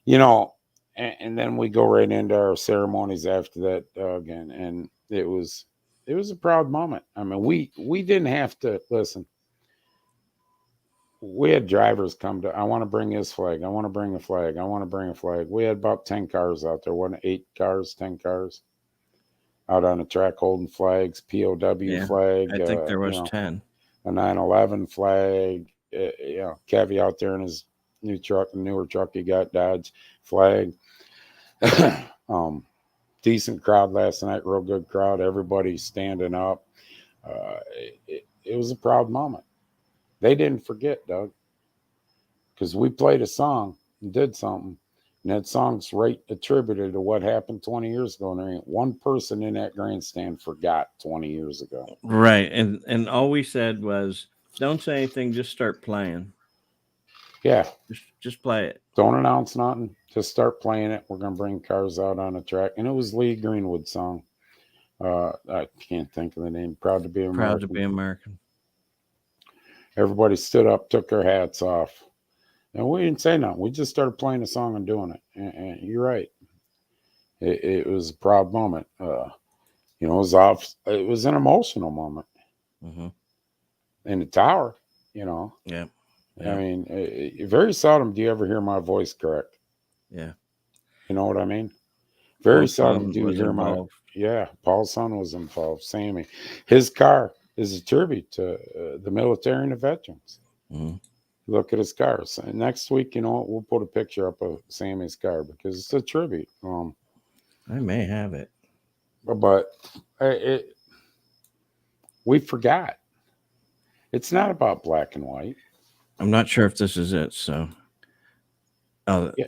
and then we go right into our ceremonies after that, Doug, and it was a proud moment. I mean, we didn't have to listen. We had drivers come to, I want to bring his flag. I want to bring a flag. I want to bring a flag. We had about 10 cars out there. Wasn't 8 cars, 10 cars out on the track holding flags, POW flag. I think there was 10. A 9/11 flag. Kevy out there in his newer truck he got, Dodge flag. Decent crowd last night, real good crowd. Everybody standing up. It was a proud moment. They didn't forget, Doug, because we played a song and did something, And that song's right attributed to what happened 20 years ago. And there ain't one person in that grandstand forgot 20 years ago. Right. And all we said was, don't say anything, just start playing. Yeah. Just play it. Don't announce nothing. Just start playing it. We're going to bring cars out on the track. And it was Lee Greenwood's song. I can't think of the name. Proud to be American. Proud to be American. Everybody stood up, took their hats off. And we didn't say nothing. We just started playing the song and doing it. And you're right. It was a proud moment. It was an emotional moment. Mm-hmm. In the tower, Yeah. I mean, very seldom do you ever hear my voice correct. Yeah. You know what I mean? Very Paul's seldom son do you was hear involved. Paul's son was involved, Sammy. His car is a tribute to the military and the veterans. Mm-hmm. Look at his cars. And next week, we'll put a picture up of Sammy's car because it's a tribute. I may have it. But we forgot. It's not about black and white. I'm not sure if this is it. So, Yeah.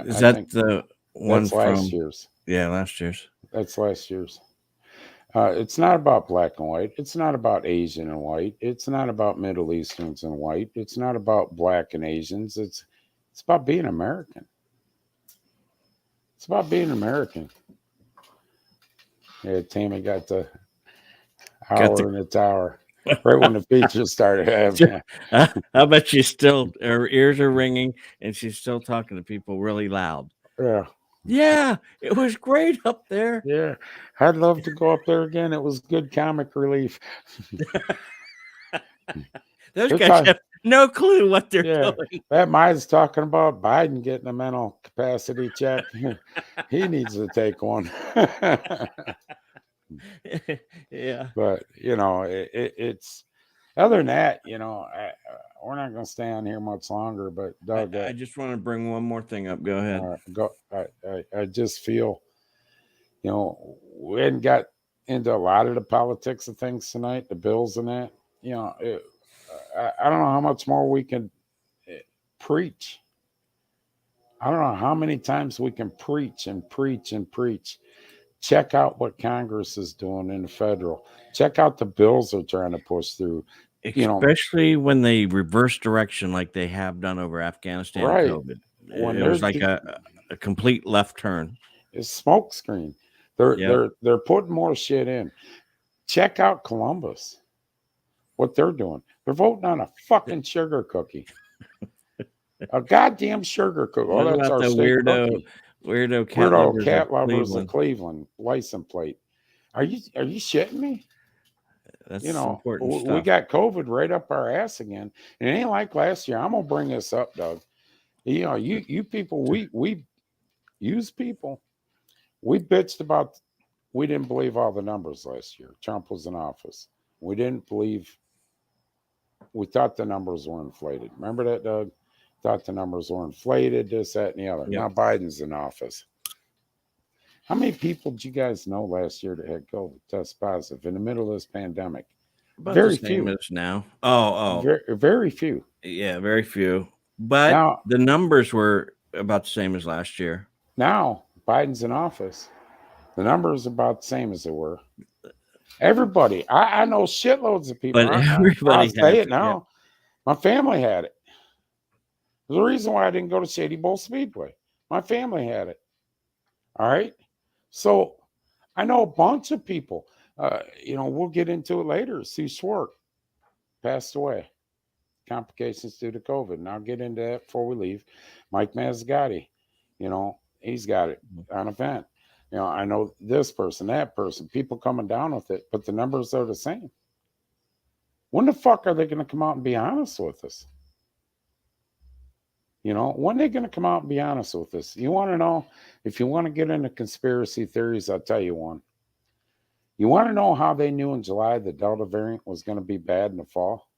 is that the one that's from last year's? Yeah, last year's. That's last year's. It's not about black and white. It's not about Asian and white. It's not about Middle Easterns and white. It's not about black and Asians. It's about being American. It's about being American. Yeah, Tammy got the hour in the tower right when the feature started. I bet her ears are ringing and she's still talking to people really loud. Yeah, it was great up there. Yeah, I'd love to go up there again. It was good comic relief. Those guys have no clue what they're doing. That Mike's talking about Biden getting a mental capacity check. He needs to take one. Yeah. But, it's other than that, we're not going to stay on here much longer. But, Doug, I just want to bring one more thing up. Go ahead. I just feel, we hadn't got into a lot of the politics of things tonight, the bills and that. I don't know how much more we can preach. I don't know how many times we can preach and preach and preach. Check out what Congress is doing in the federal. Check out the bills they're trying to push through. Especially when they reverse direction like they have done over Afghanistan and COVID. When it was like a complete left turn. It's smoke screen. They're putting more shit in. Check out Columbus. What they're doing. They're voting on a fucking sugar cookie. A goddamn sugar cookie. Oh, that's our weirdo cat lovers of Cleveland license plate. Are you shitting me? That's important stuff. We got COVID right up our ass again. And it ain't like last year. I'm gonna bring this up, Doug. You people, we use people. We bitched about. We didn't believe all the numbers last year. Trump was in office. We didn't believe. We thought the numbers were inflated. Remember that, Doug? Thought the numbers were inflated, this, that, and the other. Yep. Now Biden's in office. How many people did you guys know last year that had COVID test positive in the middle of this pandemic? About very the same few. As now. Oh. Very few. Yeah, very few. But now, the numbers were about the same as last year. Now Biden's in office. The numbers are about the same as they were. Everybody. I know shitloads of people. But everybody I'll say it now. Yeah. My family had it. There's a reason why I didn't go to Shady Bowl Speedway. My family had it. All right. So I know a bunch of people. We'll get into it later. Sue Swart passed away. Complications due to COVID. And I'll get into that before we leave. Mike Mazzagatti, he's got it on a vent. I know this person, that person, people coming down with it, but the numbers are the same. When the fuck are they going to come out and be honest with us? When are they going to come out and be honest with us? You want to know, if you want to get into conspiracy theories, I'll tell you one. You want to know how they knew in July the Delta variant was going to be bad in the fall?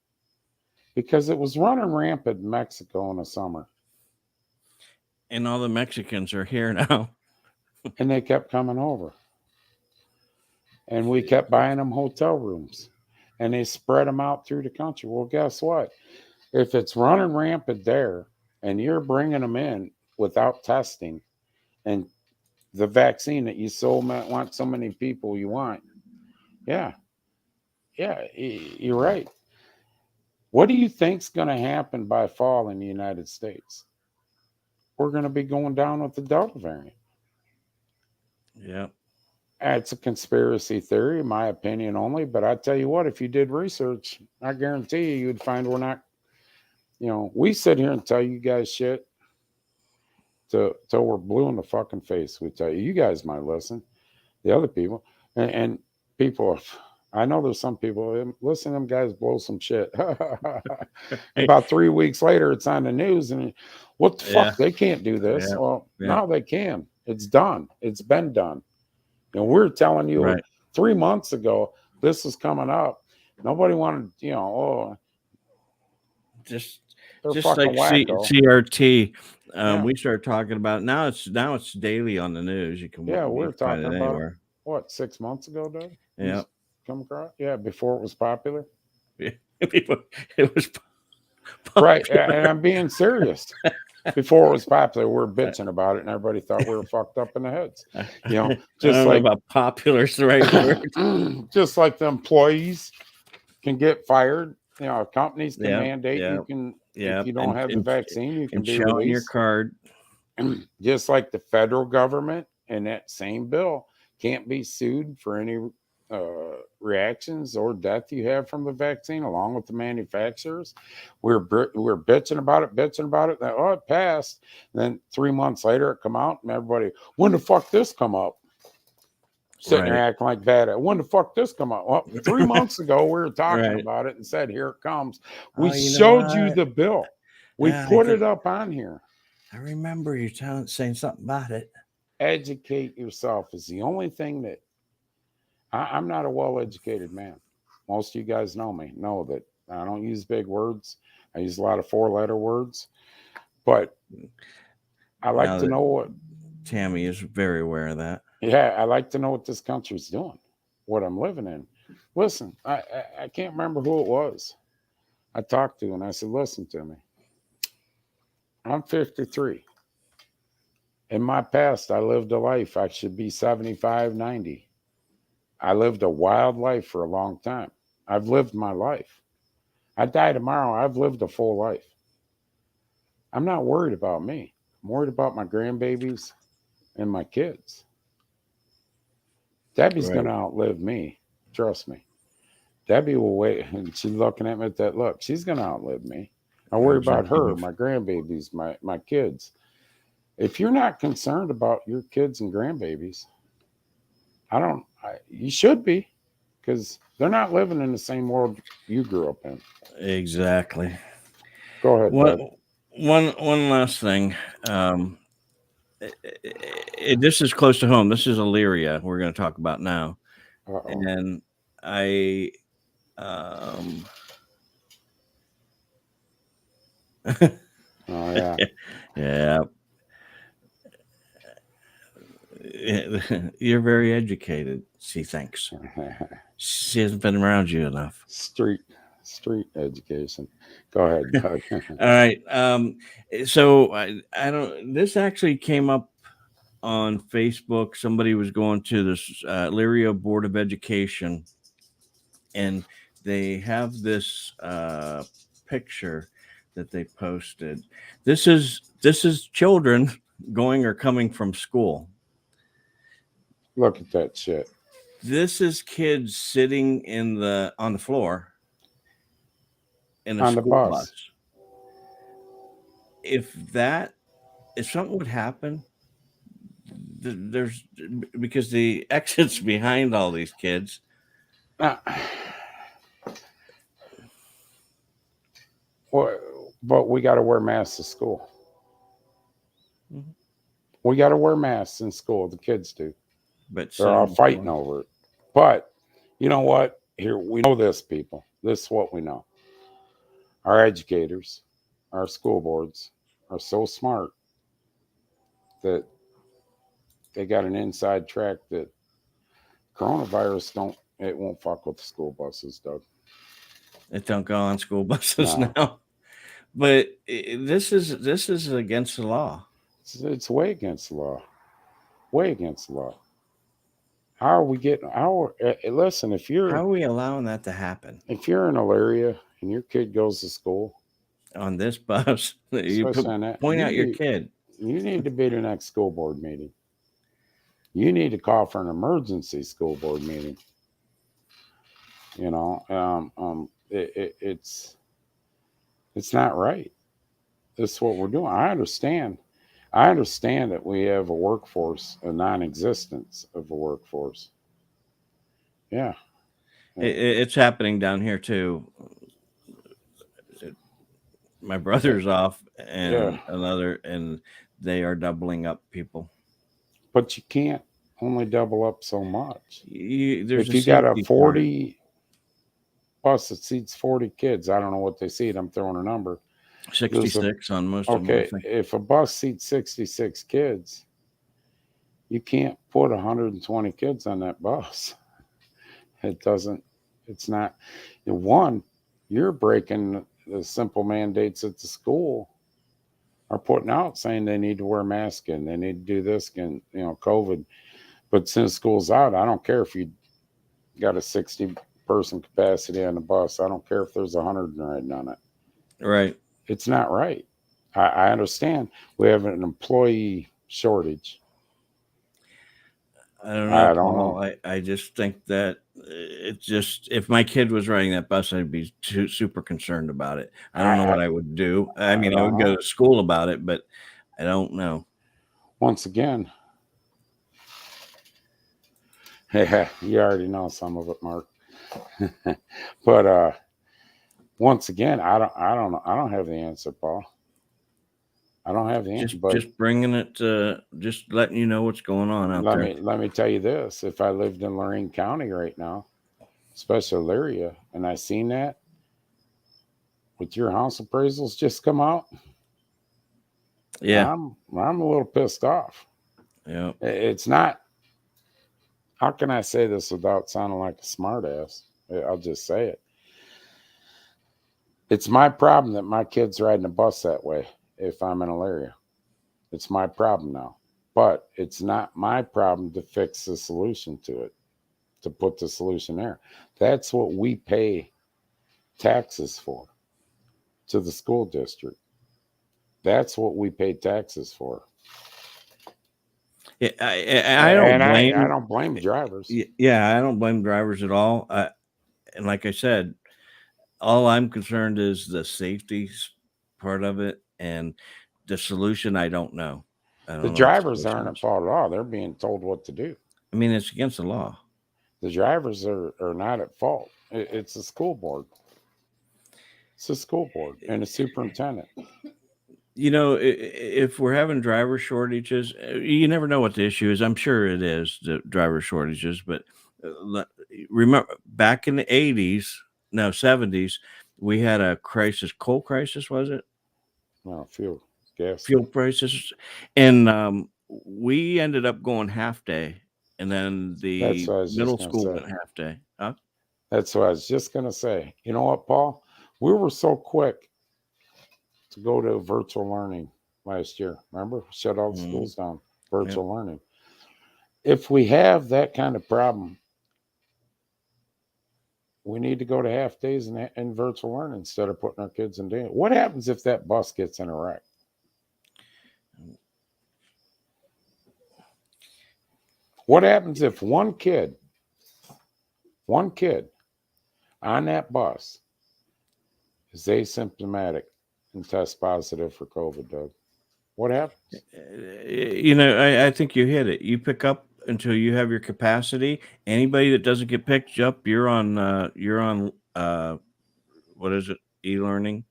Because it was running rampant in Mexico in the summer. And all the Mexicans are here now. And they kept coming over. And we kept buying them hotel rooms. And they spread them out through the country. Well, guess what? If it's running rampant there, and you're bringing them in, without testing, and the vaccine that you want so many people you want. Yeah, you're right. What do you think's going to happen by fall in the United States? We're going to be going down with the Delta variant. Yeah. It's a conspiracy theory, in my opinion only. But I tell you what, if you did research, I guarantee you'd find we're not. We sit here and tell you guys shit till we're blue in the fucking face. We tell you. You guys might listen. The other people and people. I know there's some people listen. Them guys blow some shit. About 3 weeks later, it's on the news, and what the fuck? They can't do this. Well, no, they can. It's done. It's been done. We're telling you 3 months ago this is coming up. Nobody wanted, just like CRT. We started talking about now. It's daily on the news. You can we're talking about anywhere. What 6 months ago, Doug? Yeah, come across. Yeah, before it was popular. Yeah, it was popular. Right, and I'm being serious. Before it was popular, we were bitching about it, and everybody thought we were fucked up in the heads. Just like about popular is the right word. Just like the employees can get fired. Companies can mandate you can. If you don't have the vaccine, you can be released. Your card. Just like the federal government in that same bill can't be sued for any reactions or death you have from the vaccine, along with the manufacturers. We're bitching about it. It passed. Then 3 months later, it come out, and everybody, when the fuck this come up? Sitting there acting like bad. When the fuck this come up? Well, 3 months ago, we were talking about it and said, here it comes. We showed you the bill. We put it up on here. I remember you saying something about it. Educate yourself is the only thing that I'm not a well-educated man. Most of you guys know me, know that I don't use big words. I use a lot of 4-letter words, but I like to know what. Tammy is very aware of that. Yeah, I like to know what this country's doing, what I'm living in. Listen, I can't remember who it was I talked to, and I said, listen to me. I'm 53. In my past, I lived a life. I should be 75, 90. I lived a wild life for a long time. I've lived my life. I die tomorrow. I've lived a full life. I'm not worried about me. I'm worried about my grandbabies and my kids. Debbie's going to outlive me. Trust me. Debbie will wait. And she's looking at me with that look. She's going to outlive me. I worry about her, my grandbabies, my kids. If you're not concerned about your kids and grandbabies, you should be, because they're not living in the same world you grew up in. Exactly. Go ahead. One last thing. This is close to home. This is Illyria we're going to talk about now. And I oh yeah. You're very educated, she thinks. She hasn't been around you enough. Street education. Go ahead, Doug. All right. So I don't. This actually came up on Facebook. Somebody was going to this Illyria Board of Education, and they have this picture that they posted. This is children going or coming from school. Look at that shit. This is kids sitting on the floor in a school bus. If something would happen, there's because the exit's behind all these kids. But we got to wear masks to school. Mm-hmm. We got to wear masks in school. The kids do. But they're all fighting over it. But you know what? Here, we know this, people. This is what we know. Our educators, our school boards are so smart that they got an inside track that coronavirus won't fuck with the school buses, Doug. It don't go on school buses now. But this is against the law. It's way against the law. Way against the law. How are we getting? Listen, if How are you're we allowing that to happen in Elyria and your kid goes to school, on this bus? You especially on that, point out your kid. You need to be at the next school board meeting. You need to call for an emergency school board meeting. You know, it's not right. This is what we're doing. I understand that we have a workforce, a non-existence of a workforce. Yeah. It's happening down here too. My brother's off and and they are doubling up people. But you can't only double up so much. If you got a 40 bus that seats 40 kids, I don't know what they seat. I'm throwing a number. 66 on most of them. Okay, if a bus seats 66 kids, you can't put 120 kids on that bus. It's not. One, you're breaking the simple mandates that the school are putting out, saying they need to wear masks and they need to do this and, COVID. But since school's out, I don't care if you got a 60-person capacity on the bus. I don't care if there's 100 riding on it. Right. It's not right. I understand we have an employee shortage. I don't know. I just think that it's just, if my kid was riding that bus, I'd be super concerned about it. I don't know what I would do. I mean, I would go to school about it, but I don't know. Once again, yeah, you already know some of it, Mark. But once again, I don't know. I don't have the answer, Paul. I don't have the answer. Just bringing it to, just letting you know what's going on out there. Let me tell you this: if I lived in Lorain County right now, especially Elyria, and I seen that with your house appraisals just come out, yeah, I'm a little pissed off. Yeah, it's not. How can I say this without sounding like a smartass? I'll just say it. It's my problem that my kid's riding a bus that way. If I'm in Elyria, it's my problem now. But it's not my problem to fix the solution to it, to put the solution there. That's what we pay taxes for, to the school district. That's what we pay taxes for. Yeah, I don't blame drivers. Yeah, I don't blame drivers at all. And like I said, all I'm concerned is the safety part of it, and the solution I don't know. The drivers aren't at fault at all. They're being told what to do. I mean, it's against the law. The drivers are not at fault. It's the school board. It's the school board and the superintendent. You know, if we're having driver shortages, you never know what the issue is. I'm sure it is the driver shortages, but remember back in the 70s, we had a crisis, coal crisis, was it? No, fuel prices, and we ended up going half day, and then the middle school went half day. Huh? That's what I was just gonna say. You know what, Paul? We were so quick to go to virtual learning last year. Remember, shut all the schools down. Virtual learning. If we have that kind of problem, we need to go to half days and virtual learning instead of putting our kids in danger. What happens if that bus gets in a wreck? What happens if one kid on that bus is asymptomatic and tests positive for COVID, Doug? What happens? You know, I think you hit it. You pick up until you have your capacity. Anybody that doesn't get picked up, you're on what is it? E-learning.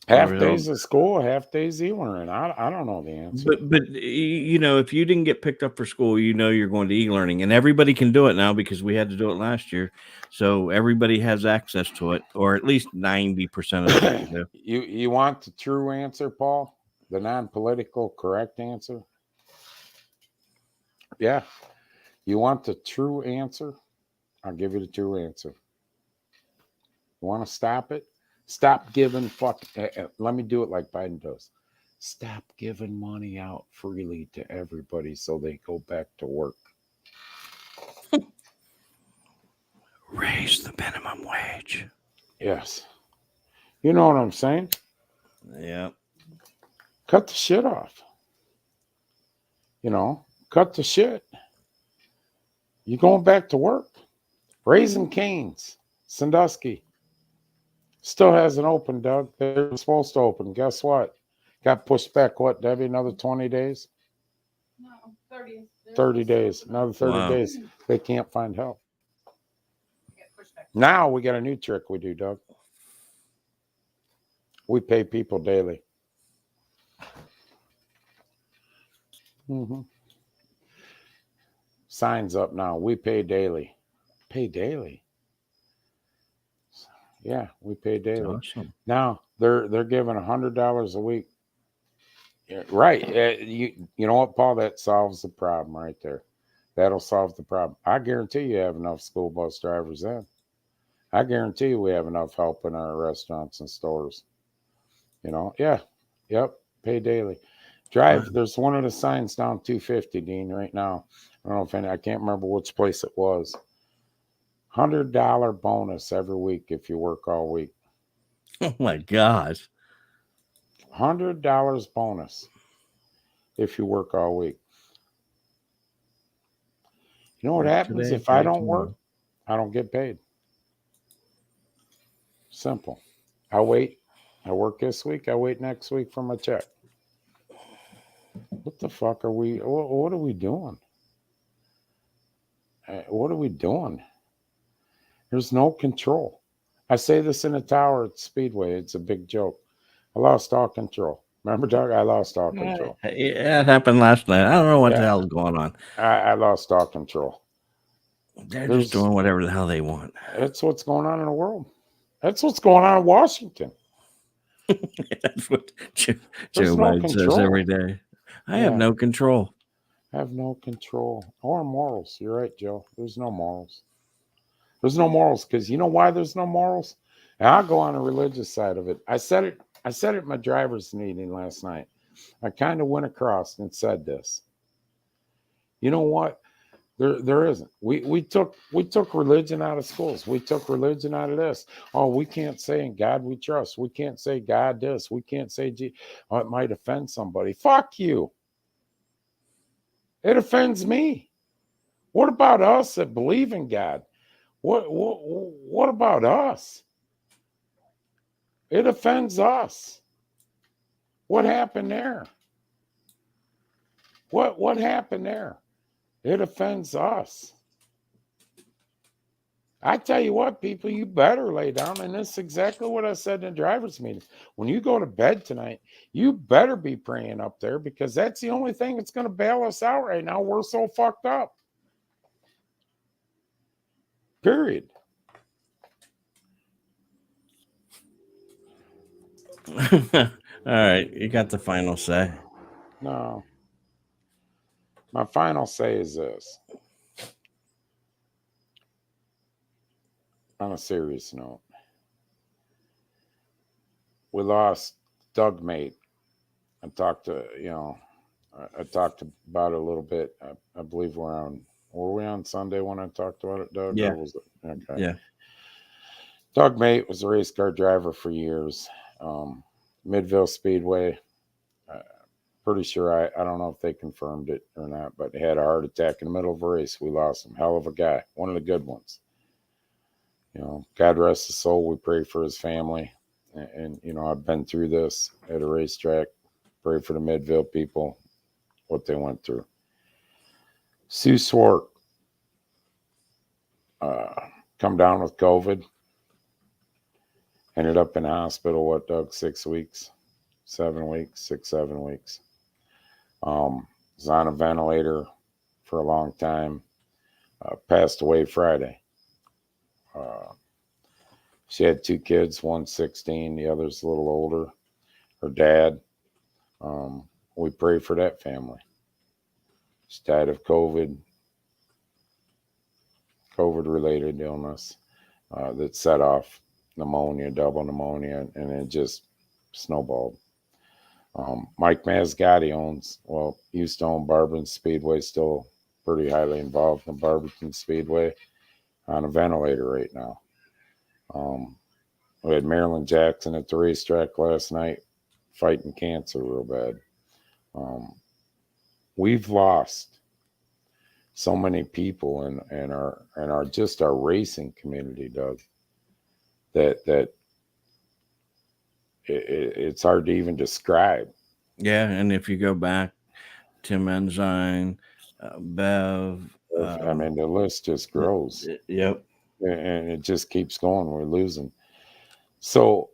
Half days of school, half days e-learning. I don't know the answer. But you know, if you didn't get picked up for school, you know you're going to e-learning, and everybody can do it now because we had to do it last year. So everybody has access to it, or at least 90% of the people do. You want the true answer, Paul? The non-political correct answer? Yeah. You want the true answer? I'll give you the true answer. You want to stop it? Stop giving let me do it like Biden does. Stop giving money out freely to everybody so they go back to work. Raise the minimum wage. Yes. You know what I'm saying? Yeah. Cut the shit off. You know, cut the shit. You going back to work. Raising Cane's, Sandusky. Still hasn't opened, Doug. They're supposed to open. Guess what? Got pushed back, what, Debbie? Another 20 days? No, 30. 30 days. Another 30 Wow. days. They can't find help. Now we got a new trick we do, Doug. We pay people daily. Mm-hmm. Signs up now. We pay daily. Pay daily. Yeah, we pay daily. Awesome. Now they're giving $100 a week. Yeah, right. You know what, Paul? That solves the problem right there. That'll solve the problem. I guarantee you have enough school bus drivers then. I guarantee you we have enough help in our restaurants and stores. You know, yeah. Yep. Pay daily. Drive. There's one of the signs down 250, Dean, right now. I don't know if I can't remember which place it was. $100 bonus every week if you work all week. Oh my gosh. $100 bonus if you work all week. You know what happens if I don't work? I don't get paid. Simple. I wait. I work this week. I wait next week for my check. What the fuck are we? What are we doing? What are we doing? There's no control. I say this in a tower at Speedway. It's a big joke. I lost all control. Remember, Doug? I lost all control. Yeah, it happened last night. I don't know what the hell's going on. I lost all control. They're just doing whatever the hell they want. That's what's going on in the world. That's what's going on in Washington. That's what Joe There's no Biden says control. every day. I have no control. I have no control or morals. You're right, Joe. There's no morals. There's no morals because you know why there's no morals? And I'll go on the religious side of it. I said it at my driver's meeting last night. I kind of went across and said this. You know what? There isn't. We took religion out of schools. We took religion out of this. Oh, we can't say in God we trust. We can't say God this. We can't say oh, it might offend somebody. Fuck you. It offends me. What about us that believe in God? What about us? It offends us. What happened there? What happened there? It offends us. I tell you what, people, you better lay down. And this is exactly what I said in the driver's meeting. When you go to bed tonight, you better be praying up there because that's the only thing that's going to bail us out right now. We're so fucked up. Period. All right. You got the final say. No. My final say is this. On a serious note, we lost Doug Mate. I talked about it a little bit. I believe were we on Sunday when I talked about it, Doug? Yeah. Okay. Yeah. Doug Mate was a race car driver for years. Midville Speedway. Pretty sure I don't know if they confirmed it or not, but he had a heart attack in the middle of a race. We lost him. Hell of a guy. One of the good ones. You know, God rest his soul. We pray for his family. And you know, I've been through this at a racetrack. Pray for the Midville people, what they went through. Sue Swart come down with COVID. Ended up in the hospital, what, Doug, 6 weeks? 7 weeks, 6, 7 weeks. Was on a ventilator for a long time. Passed away Friday. She had 2 kids, one's 16, the other's a little older. Her dad. We pray for that family. She died of COVID-related illness that set off pneumonia, double pneumonia, and it just snowballed. Mike Masgatti used to own Barberton Speedway, still pretty highly involved in Barberton Speedway, on a ventilator right now. We had Marilyn Jackson at the racetrack last night fighting cancer real bad. We've lost so many people in our just our racing community, Doug, that it's hard to even describe. Yeah, and if you go back, Tim Enzine, Bev. I mean, the list just grows. Yep. And it just keeps going. We're losing. So,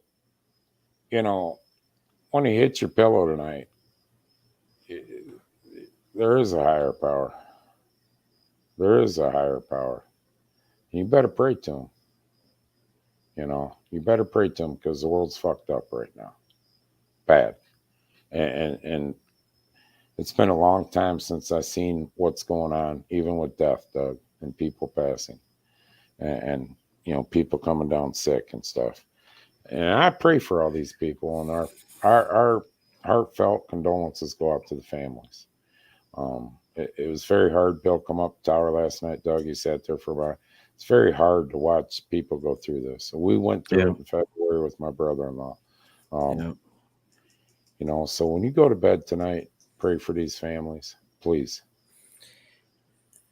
when you hit your pillow tonight, there is a higher power. There is a higher power. You better pray to him. You better pray to him, because the world's fucked up right now. Bad. And it's been a long time since I've seen what's going on, even with death, Doug, and people passing. And people coming down sick and stuff. And I pray for all these people, and our heartfelt condolences go out to the families. It was very hard. Bill come up the tower last night, Doug. He sat there for a while. It's very hard to watch people go through this. So we went through it in February with my brother-in-law. So when you go to bed tonight, pray for these families, please.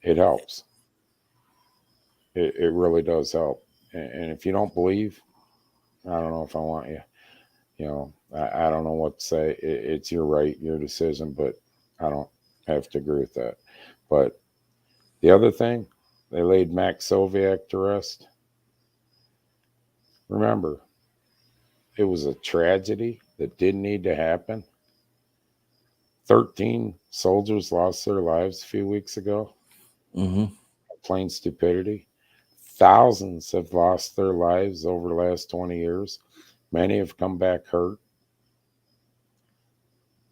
It helps. It really does help. And if you don't believe, I don't know if I want you. I don't know what to say. It's your right, your decision, but I don't have to agree with that. But the other thing, they laid Max Soviak to rest. Remember, it was a tragedy that didn't need to happen. 13 soldiers lost their lives a few weeks ago. Plain stupidity. Thousands have lost their lives over the last 20 years. Many have come back hurt,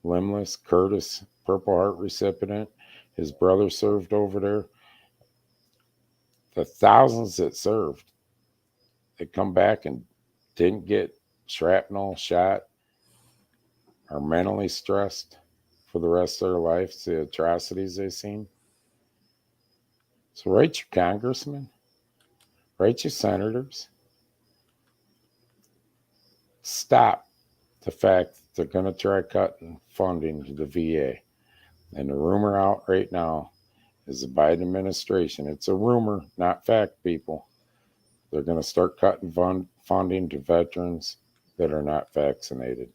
limbless. Curtis, Purple Heart recipient, his brother served over there. The thousands that served, that come back and didn't get shrapnel shot, are mentally stressed for the rest of their lives, the atrocities they've seen. So write your congressmen, write your senators. Stop the fact that they're going to try cutting funding to the VA. And the rumor out right now is the Biden administration. It's a rumor, not fact, people. They're going to start cutting funding to veterans that are not vaccinated.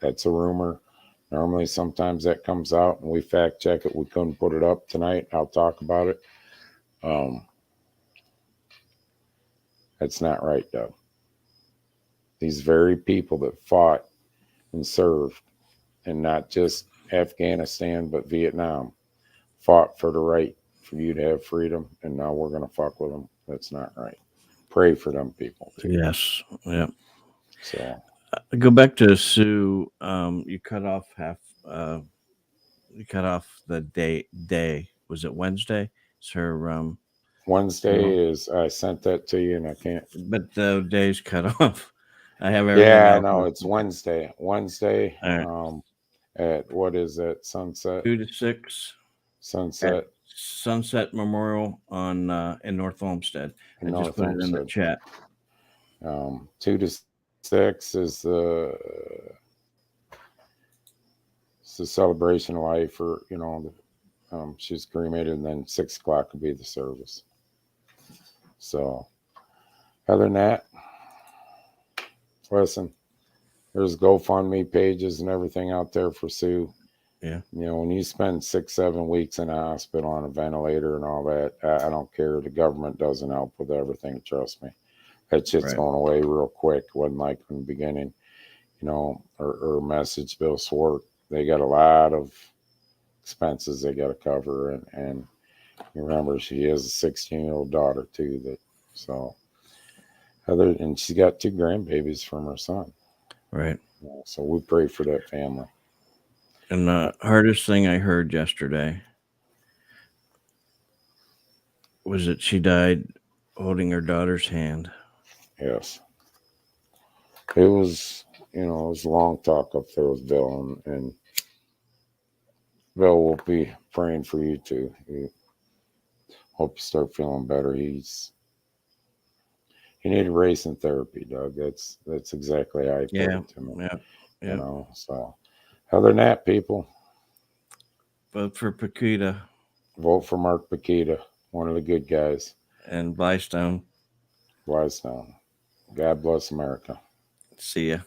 That's a rumor. Normally, sometimes that comes out and we fact check it. We couldn't put it up tonight. I'll talk about it. That's not right, Doug. These very people that fought and served, and not just Afghanistan, but Vietnam, fought for the right for you to have freedom, and now we're going to fuck with them. That's not right. Pray for them people, too. Yes. Yep. So go back to Sue. You cut off the day. Was it Wednesday? It's her Wednesday is, I sent that to you and I can't. But the day's cut off. I have everything. Yeah, I know. It's Wednesday. Right. At what is that? Sunset? 2 to 6. Sunset. Sunset Memorial on in North Olmsted. I North just put it in the chat. 2 to 6 is the celebration of life, or she's cremated, and then 6 o'clock will be the service. So other than that, listen, there's GoFundMe pages and everything out there for Sue. Yeah. When you spend 6-7 weeks in a hospital on a ventilator and all that, I don't care. The government doesn't help with everything. Trust me. That shit's going away real quick. Wasn't like in the beginning, or message Bill Swart. They got a lot of expenses they got to cover. And remember, she has a 16-year-old daughter too. And she's got 2 grandbabies from her son. Right. So we pray for that family. And the hardest thing I heard yesterday was that she died holding her daughter's hand. Yes. It was, it was a long talk up there with Bill, and Bill will be praying for you too. Hope you start feeling better. You need racing therapy, Doug. That's exactly how I put it to me. Yeah. So other than that, people, Vote for Paquita vote for Mark Paquita, one of the good guys. and Blystone. Wise now. God bless America. See ya.